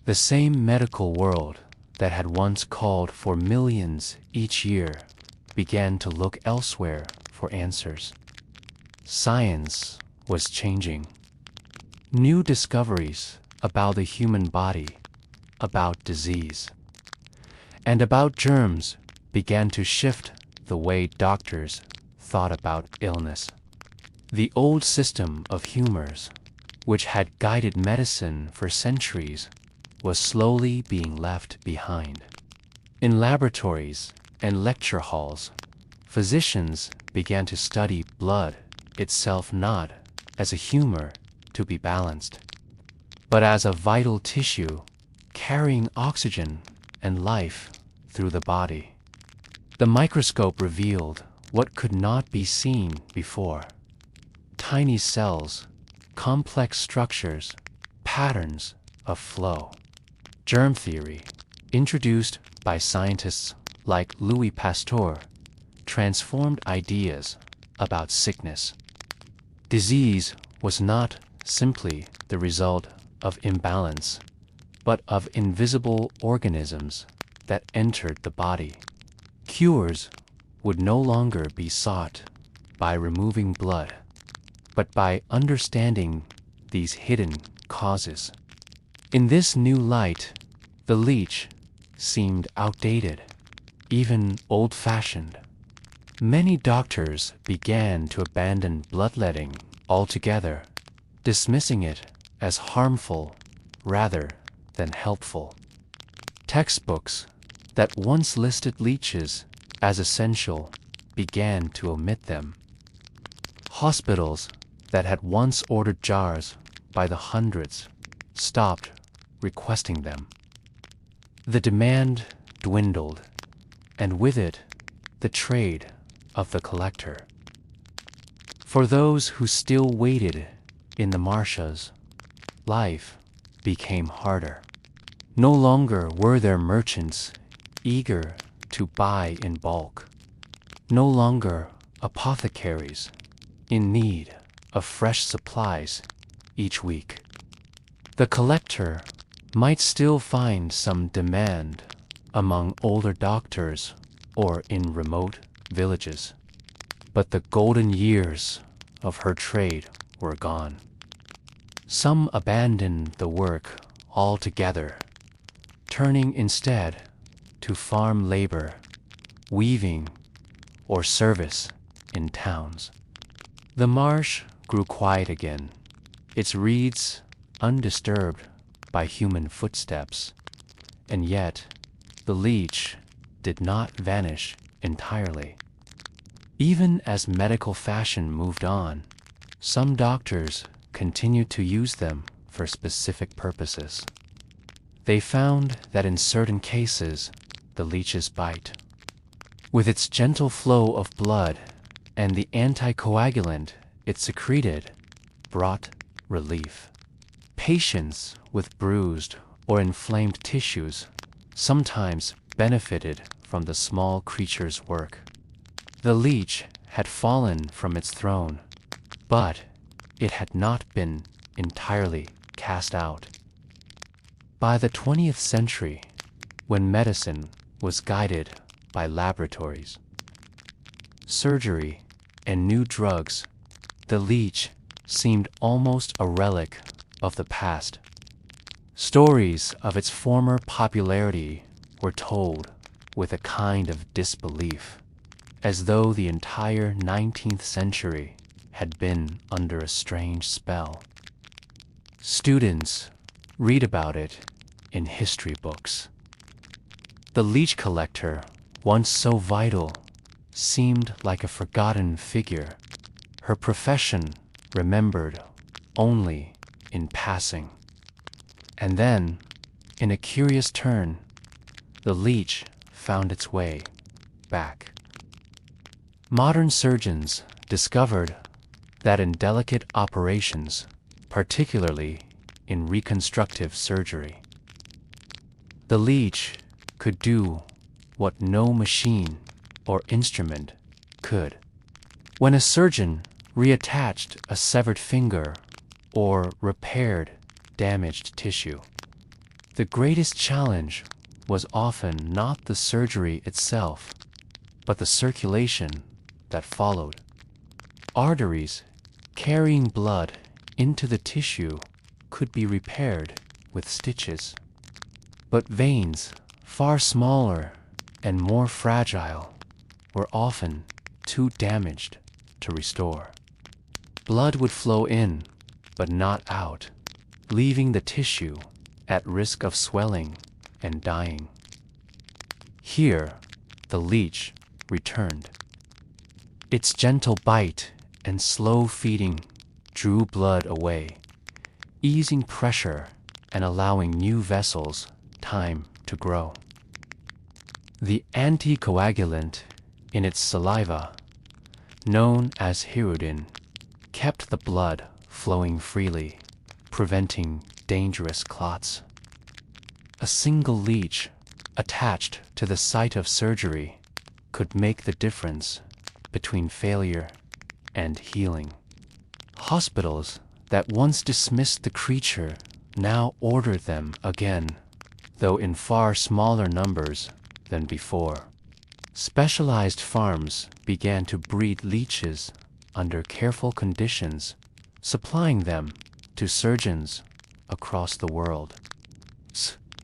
The same medical world that had once called for millions each year began to look elsewhere for answers. Science was changing. New discoveries about the human body, about disease, and about germs began to shift the way doctors thought about illness. The old system of humors, which had guided medicine for centuries, was slowly being left behind. In laboratories and lecture halls, physicians began to study blood itself not as a humor to be balanced, but as a vital tissue carrying oxygen and life through the body. The microscope revealed what could not be seen before: tiny cells, complex structures, patterns of flow. Germ theory, introduced by scientists like Louis Pasteur, transformed ideas about sickness. Disease was not simply the result of imbalance, but of invisible organisms that entered the body. Cures would no longer be sought by removing blood, but by understanding these hidden causes. In this new light, the leech seemed outdated, even old-fashioned. Many doctors began to abandon bloodletting altogether, dismissing it as harmful rather than helpful. Textbooks that once listed leeches as essential began to omit them. Hospitals that had once ordered jars by the hundreds stopped requesting them. The demand dwindled, and with it, the trade of the collector. For those who still waited in the marshes, life became harder. No longer were there merchants eager to buy in bulk. No longer apothecaries in need of fresh supplies each week. The collector might still find some demand among older doctors or in remote villages, but the golden years of her trade were gone. Some abandoned the work altogether, turning instead to farm labor, weaving, or service in towns. The marsh grew quiet again, its reeds undisturbed by human footsteps, and yet the leech did not vanish entirely. Even as medical fashion moved on, some doctors continued to use them for specific purposes. They found that in certain cases, the leech's bite, with its gentle flow of blood and the anticoagulant it secreted, brought relief. Patients with bruised or inflamed tissues sometimes benefited from the small creature's work. The leech had fallen from its throne, but it had not been entirely cast out. By the 20th century, when medicine was guided by laboratories, surgery, and new drugs, the leech seemed almost a relic of the past. Stories of its former popularity were told with a kind of disbelief, as though the entire 19th century had been under a strange spell. Students read about it in history books. The leech collector, once so vital, seemed like a forgotten figure, her profession remembered only in passing. And then, in a curious turn, the leech found its way back. Modern surgeons discovered that in delicate operations, particularly in reconstructive surgery, the leech could do what no machine or instrument could. When a surgeon reattached a severed finger or repaired damaged tissue, the greatest challenge was often not the surgery itself, but the circulation that followed. Arteries carrying blood into the tissue could be repaired with stitches, but veins, far smaller and more fragile, were often too damaged to restore. Blood would flow in, but not out, leaving the tissue at risk of swelling and dying. Here, the leech returned. Its gentle bite and slow feeding drew blood away, easing pressure and allowing new vessels time to grow. The anticoagulant in its saliva, known as hirudin, kept the blood flowing freely, preventing dangerous clots. A single leech attached to the site of surgery could make the difference between failure and healing. Hospitals that once dismissed the creature now ordered them again, though in far smaller numbers than before. Specialized farms began to breed leeches under careful conditions, supplying them to surgeons across the world.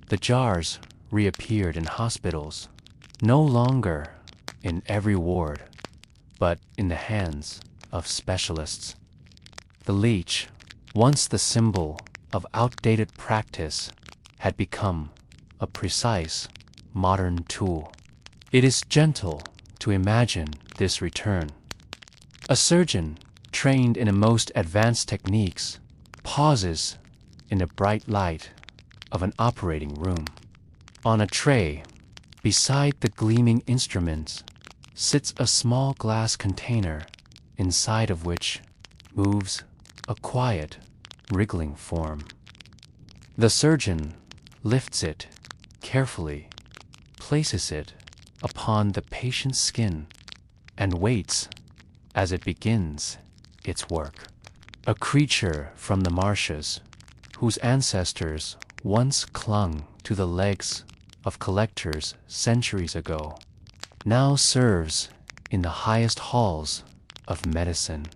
The jars reappeared in hospitals, no longer in every ward, but in the hands of specialists. The leech, once the symbol of outdated practice, had become a precise, modern tool. It is gentle to imagine this return. A surgeon trained in the most advanced techniques pauses in the bright light of an operating room. On a tray, beside the gleaming instruments, sits a small glass container inside of which moves a quiet, wriggling form. The surgeon lifts it carefully, places it upon the patient's skin, and waits as it begins its work. A creature from the marshes, whose ancestors once clung to the legs of collectors centuries ago, now serves in the highest halls of medicine.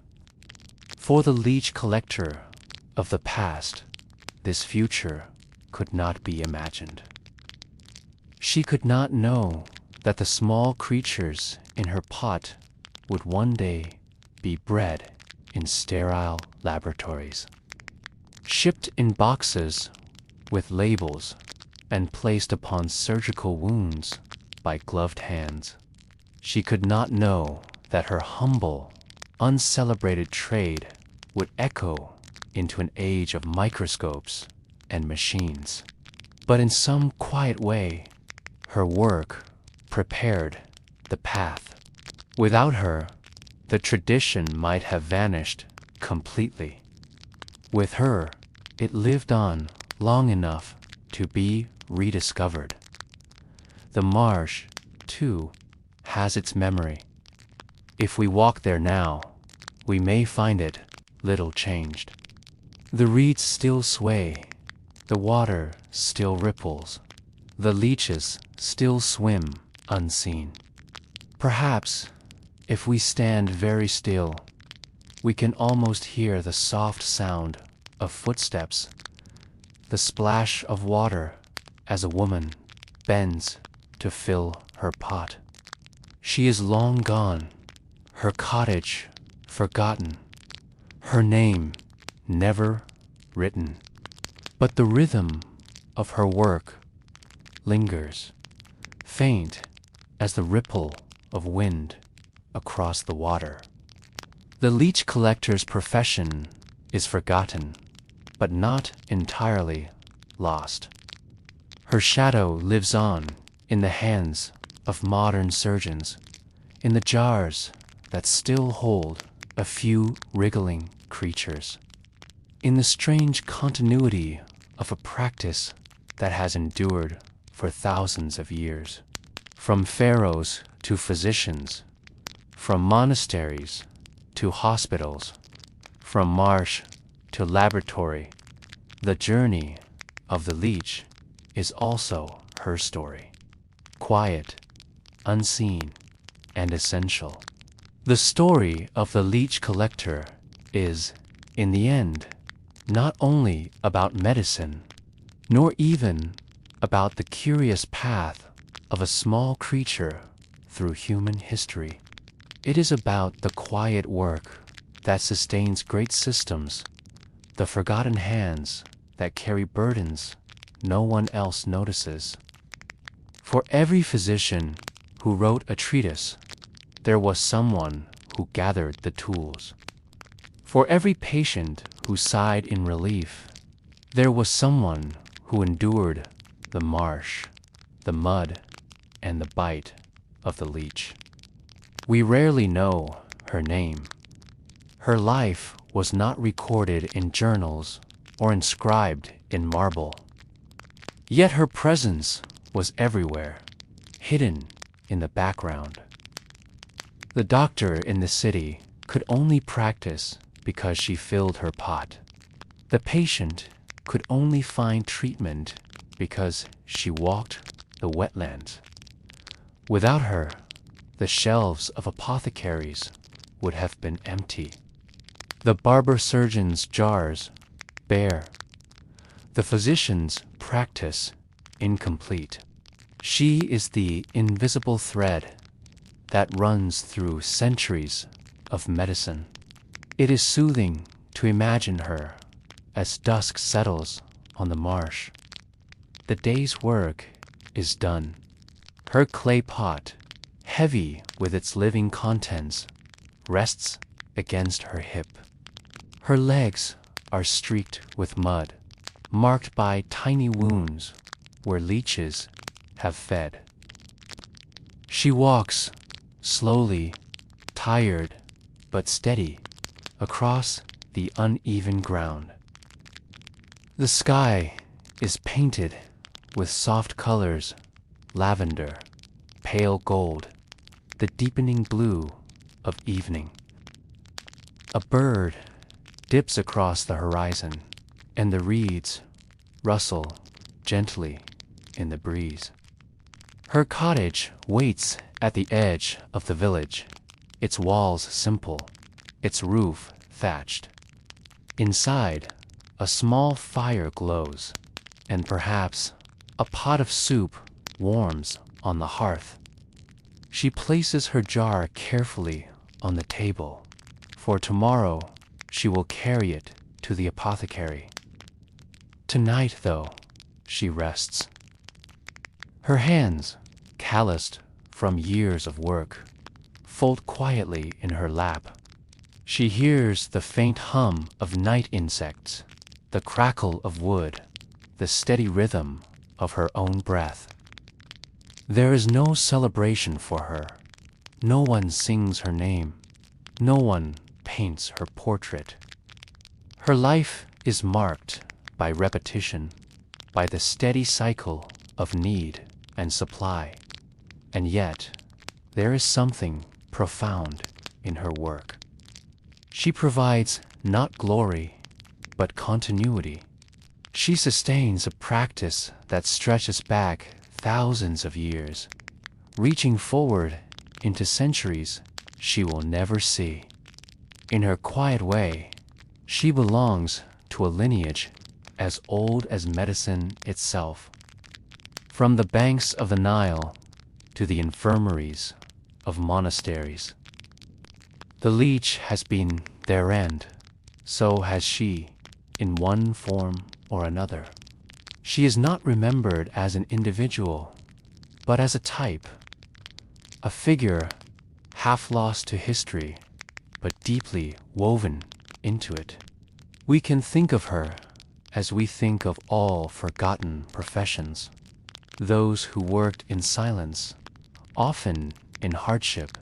For the leech collector of the past, this future could not be imagined. She could not know that the small creatures in her pot would one day be bred in sterile laboratories, shipped in boxes with labels and placed upon surgical wounds by gloved hands. She could not know that her humble, uncelebrated trade would echo into an age of microscopes and machines. But in some quiet way, her work prepared the path. Without her, the tradition might have vanished completely. With her, it lived on long enough to be rediscovered. The marsh, too, has its memory. If we walk there now, we may find it little changed. The reeds still sway, the water still ripples, the leeches still swim unseen. Perhaps, if we stand very still, we can almost hear the soft sound of footsteps, the splash of water as a woman bends to fill her pot. She is long gone, her cottage forgotten, her name never written. But the rhythm of her work lingers, faint as the ripple of wind across the water. The leech collector's profession is forgotten, but not entirely lost. Her shadow lives on in the hands of modern surgeons, in the jars that still hold a few wriggling creatures, in the strange continuity of a practice that has endured for thousands of years. From pharaohs to physicians, from monasteries to hospitals, from marsh to laboratory, the journey of the leech is also her story. Quiet, unseen, and essential. The story of the leech collector is, in the end, not only about medicine, nor even about the curious path of a small creature through human history. It is about the quiet work that sustains great systems, the forgotten hands that carry burdens no one else notices. For every physician who wrote a treatise, there was someone who gathered the tools. For every patient who sighed in relief, there was someone who endured the marsh, the mud, and the bite of the leech. We rarely know her name. Her life was not recorded in journals or inscribed in marble. Yet her presence was everywhere, hidden in the background. The doctor in the city could only practice because she filled her pot. The patient could only find treatment because she walked the wetlands. Without her, the shelves of apothecaries would have been empty, the barber surgeon's jars bare, the physician's practice incomplete. She is the invisible thread that runs through centuries of medicine. It is soothing to imagine her as dusk settles on the marsh. The day's work is done. Her clay pot, heavy with its living contents, rests against her hip. Her legs are streaked with mud, marked by tiny wounds where leeches have fed. She walks slowly, tired but steady, across the uneven ground. The sky is painted with soft colors, lavender, pale gold, the deepening blue of evening. A bird dips across the horizon, and the reeds rustle gently in the breeze. Her cottage waits at the edge of the village, its walls simple, its roof thatched. Inside, a small fire glows, and perhaps a pot of soup warms on the hearth. She places her jar carefully on the table, for tomorrow she will carry it to the apothecary. Tonight, though, she rests. Her hands, calloused from years of work, fold quietly in her lap. She hears the faint hum of night insects, the crackle of wood, the steady rhythm of her own breath. There is no celebration for her. No one sings her name. No one paints her portrait. Her life is marked by repetition, by the steady cycle of need and supply. And yet, there is something profound in her work. She provides not glory, but continuity. She sustains a practice that stretches back thousands of years, reaching forward into centuries she will never see. In her quiet way, she belongs to a lineage as old as medicine itself. From the banks of the Nile to the infirmaries of monasteries, the leech has been their end, so has she, in one form or another. She is not remembered as an individual, but as a type, a figure half lost to history, but deeply woven into it. We can think of her as we think of all forgotten professions, those who worked in silence, often in hardship,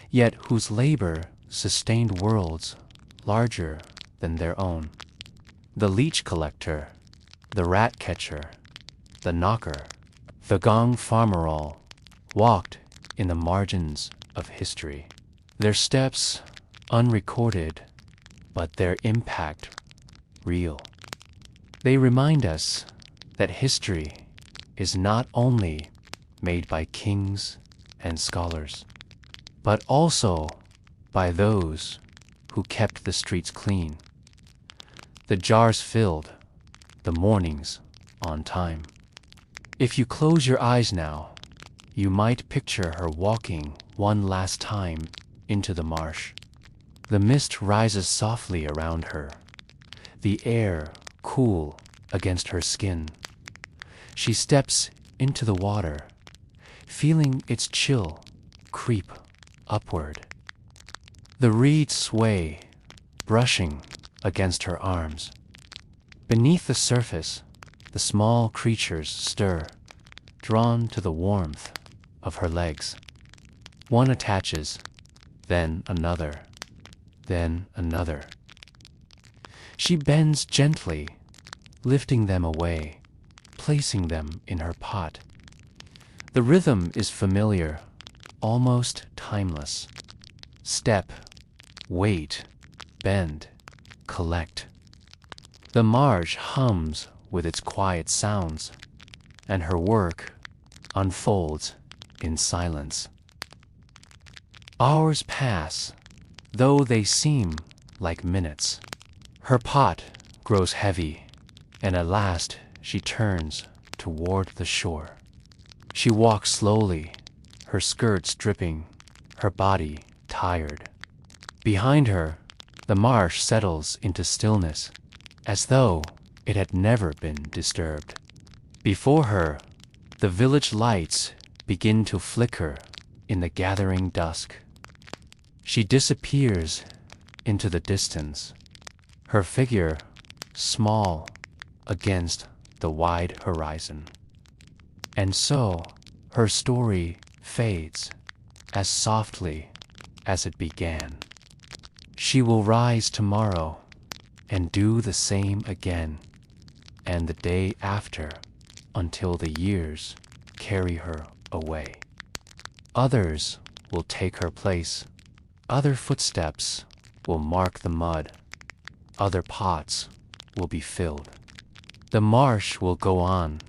yet whose labor sustained worlds larger than their own. The leech collector, the rat catcher, the knocker, the gong farmer all walked in the margins of history. Their steps unrecorded, but their impact real. They remind us that history is not only made by kings and scholars, but also by those who kept the streets clean, the jars filled, the mornings on time. If you close your eyes now, you might picture her walking one last time into the marsh. The mist rises softly around her, the air cool against her skin. She steps into the water, feeling its chill creep upward. The reeds sway, brushing against her arms. Beneath the surface, the small creatures stir, drawn to the warmth of her legs. One attaches, then another, then another. She bends gently, lifting them away, placing them in her pot. The rhythm is familiar, almost timeless. Step, wait, bend, collect. The marsh hums with its quiet sounds, and her work unfolds in silence. Hours pass, though they seem like minutes. Her pot grows heavy, and at last she turns toward the shore. She walks slowly, her skirts dripping, her body tired. Behind her, the marsh settles into stillness, as though it had never been disturbed. Before her, the village lights begin to flicker in the gathering dusk. She disappears into the distance, her figure small against the wide horizon. And so her story fades as softly as it began. She will rise tomorrow and do the same again, and the day after, until the years carry her away. Others will take her place. Other footsteps will mark the mud. Other pots will be filled. The marsh will go on.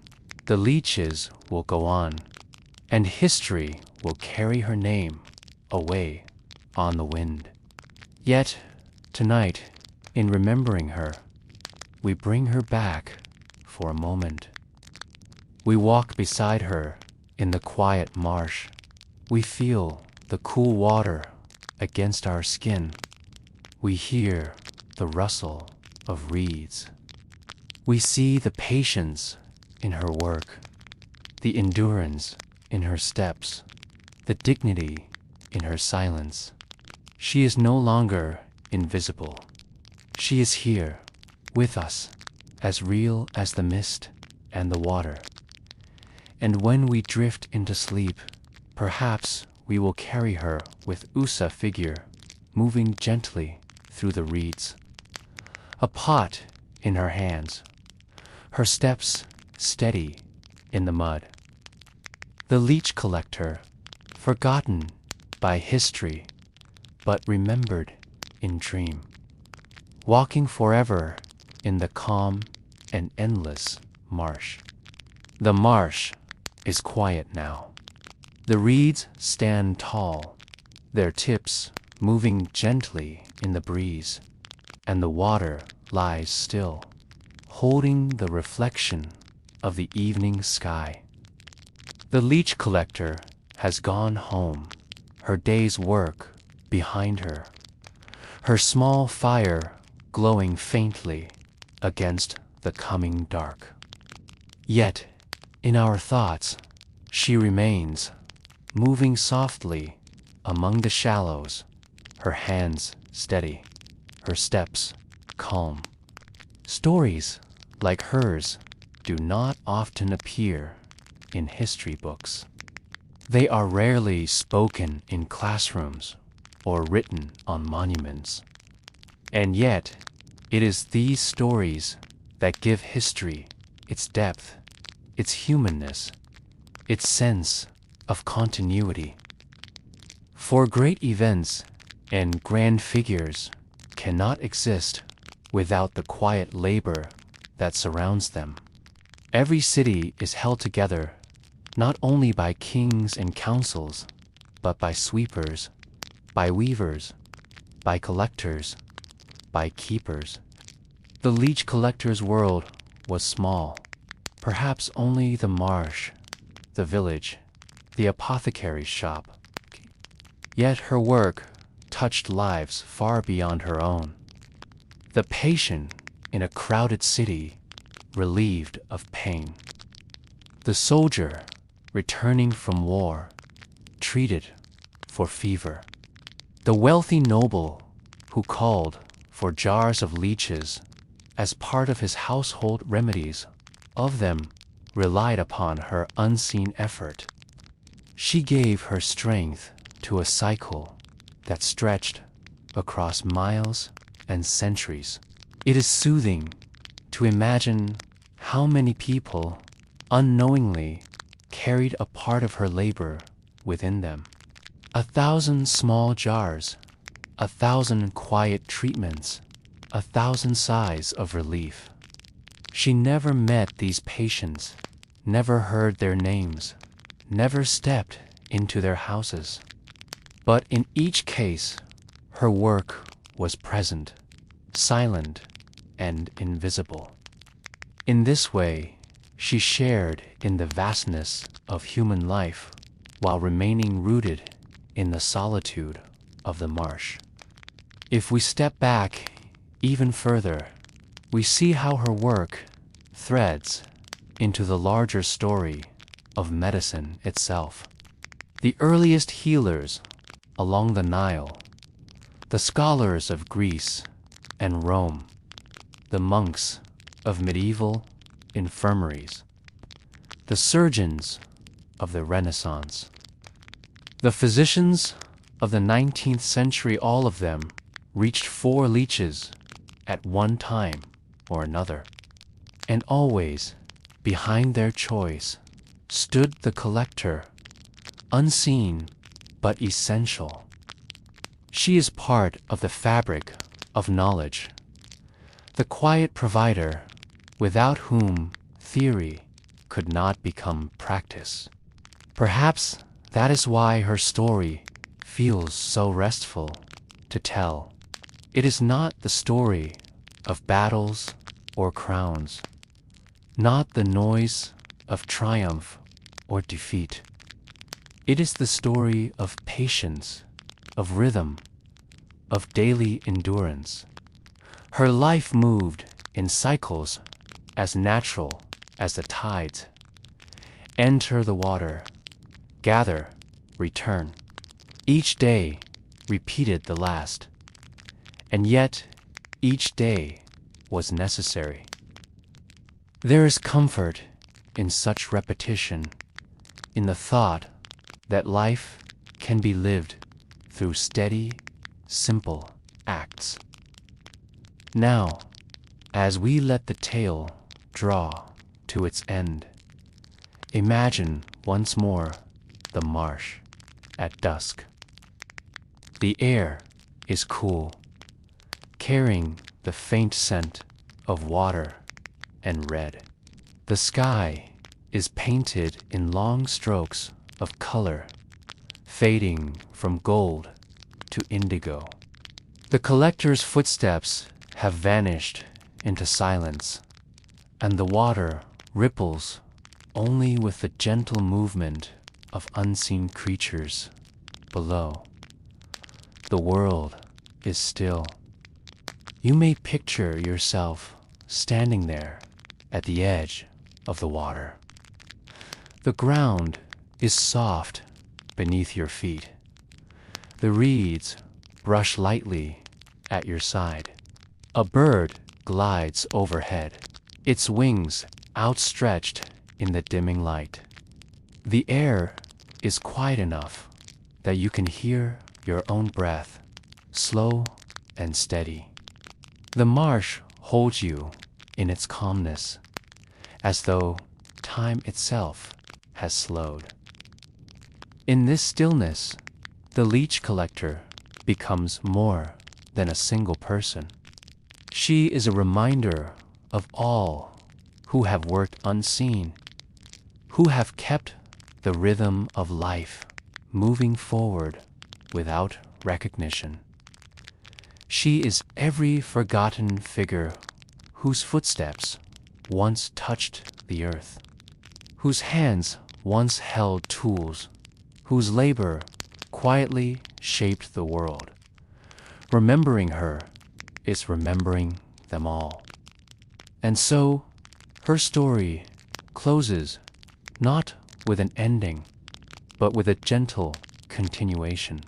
The leeches will go on. And history will carry her name away on the wind. Yet, tonight, in remembering her, we bring her back for a moment. We walk beside her in the quiet marsh. We feel the cool water against our skin. We hear the rustle of reeds. We see the patience in her work, the endurance in her steps, the dignity in her silence. She is no longer invisible. She is here with us, as real as the mist and the water. And when we drift into sleep, perhaps we will carry her with Usa figure, moving gently through the reeds, a pot in her hands, her steps steady in the mud. The Leech Collector, forgotten by history, but remembered in dream, walking forever in the calm and endless marsh. The marsh is quiet now. The reeds stand tall, their tips moving gently in the breeze, and the water lies still, holding the reflection of the evening sky. The Leech Collector has gone home, her day's work behind her, her small fire glowing faintly against the coming dark. Yet, in our thoughts, she remains, moving softly among the shallows, her hands steady, her steps calm. Stories like hers do not often appear in history books. They are rarely spoken in classrooms or written on monuments. And yet, it is these stories that give history its depth, its humanness, its sense of continuity. For great events and grand figures cannot exist without the quiet labor that surrounds them. Every city is held together not only by kings and councils, but by sweepers, by weavers, by collectors, by keepers. The Leech Collector's world was small, perhaps only the marsh, the village, the apothecary's shop. Yet her work touched lives far beyond her own. The patient in a crowded city relieved of pain. The soldier returning from war treated for fever. The wealthy noble who called for jars of leeches as part of his household remedies, of them relied upon her unseen effort. She gave her strength to a cycle that stretched across miles and centuries. It is soothing to imagine how many people unknowingly carried a part of her labor within them. 1,000 small jars, 1,000 quiet treatments, 1,000 sighs of relief. She never met these patients, never heard their names, never stepped into their houses. But in each case, her work was present, silent, and invisible. In this way, she shared in the vastness of human life while remaining rooted in the solitude of the marsh. If we step back even further, we see how her work threads into the larger story of medicine itself. The earliest healers along the Nile, the scholars of Greece and Rome, the monks of medieval infirmaries, the surgeons of the Renaissance, the physicians of the 19th century, all of them reached for leeches at one time or another. And always, behind their choice, stood the collector, unseen but essential. She is part of the fabric of knowledge, the quiet provider without whom theory could not become practice. Perhaps that is why her story feels so restful to tell. It is not the story of battles or crowns, not the noise of triumph or defeat. It is the story of patience, of rhythm, of daily endurance. Her life moved in cycles as natural as the tides. Enter the water, gather, return. Each day repeated the last, and yet each day was necessary. There is comfort in such repetition, in the thought that life can be lived through steady, simple acts. Now, as we let the tale draw to its end, imagine once more the marsh at dusk. The air is cool, carrying the faint scent of water and red. The sky is painted in long strokes of color, fading from gold to indigo. The collector's footsteps have vanished into silence, and the water ripples only with the gentle movement of unseen creatures below. The world is still. You may picture yourself standing there at the edge of the water. The ground is soft beneath your feet. The reeds brush lightly at your side. A bird glides overhead, its wings outstretched in the dimming light. The air is quiet enough that you can hear your own breath, slow and steady. The marsh holds you in its calmness, as though time itself has slowed. In this stillness, the leech collector becomes more than a single person. She is a reminder of all who have worked unseen, who have kept the rhythm of life moving forward without recognition. She is every forgotten figure whose footsteps once touched the earth, whose hands once held tools, whose labor quietly shaped the world. Remembering her is remembering them all. And so, her story closes not with an ending, but with a gentle continuation.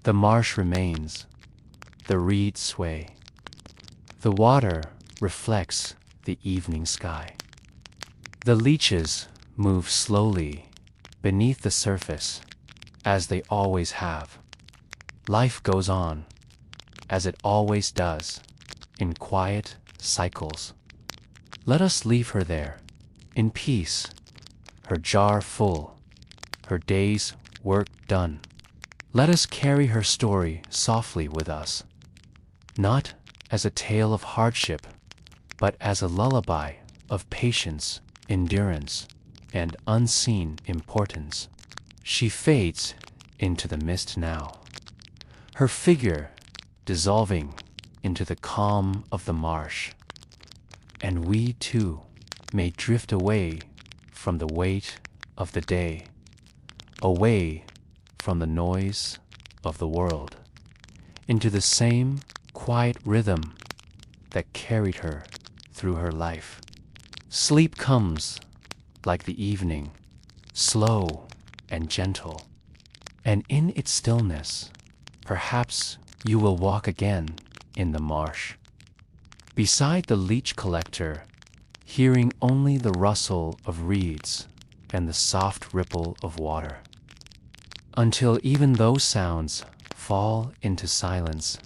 The marsh remains, the reeds sway, the water reflects the evening sky. The leeches move slowly beneath the surface, as they always have. Life goes on, as it always does, in quiet cycles. Let us leave her there, in peace, her jar full, her day's work done. Let us carry her story softly with us, not as a tale of hardship, but as a lullaby of patience, endurance, and unseen importance. She fades into the mist now, her figure dissolving into the calm of the marsh, and we too may drift away from the weight of the day, away from the noise of the world, into the same quiet rhythm that carried her through her life. Sleep comes like the evening, slow and gentle, and in its stillness, perhaps you will walk again in the marsh, beside the leech collector, hearing only the rustle of reeds and the soft ripple of water, until even those sounds fall into silence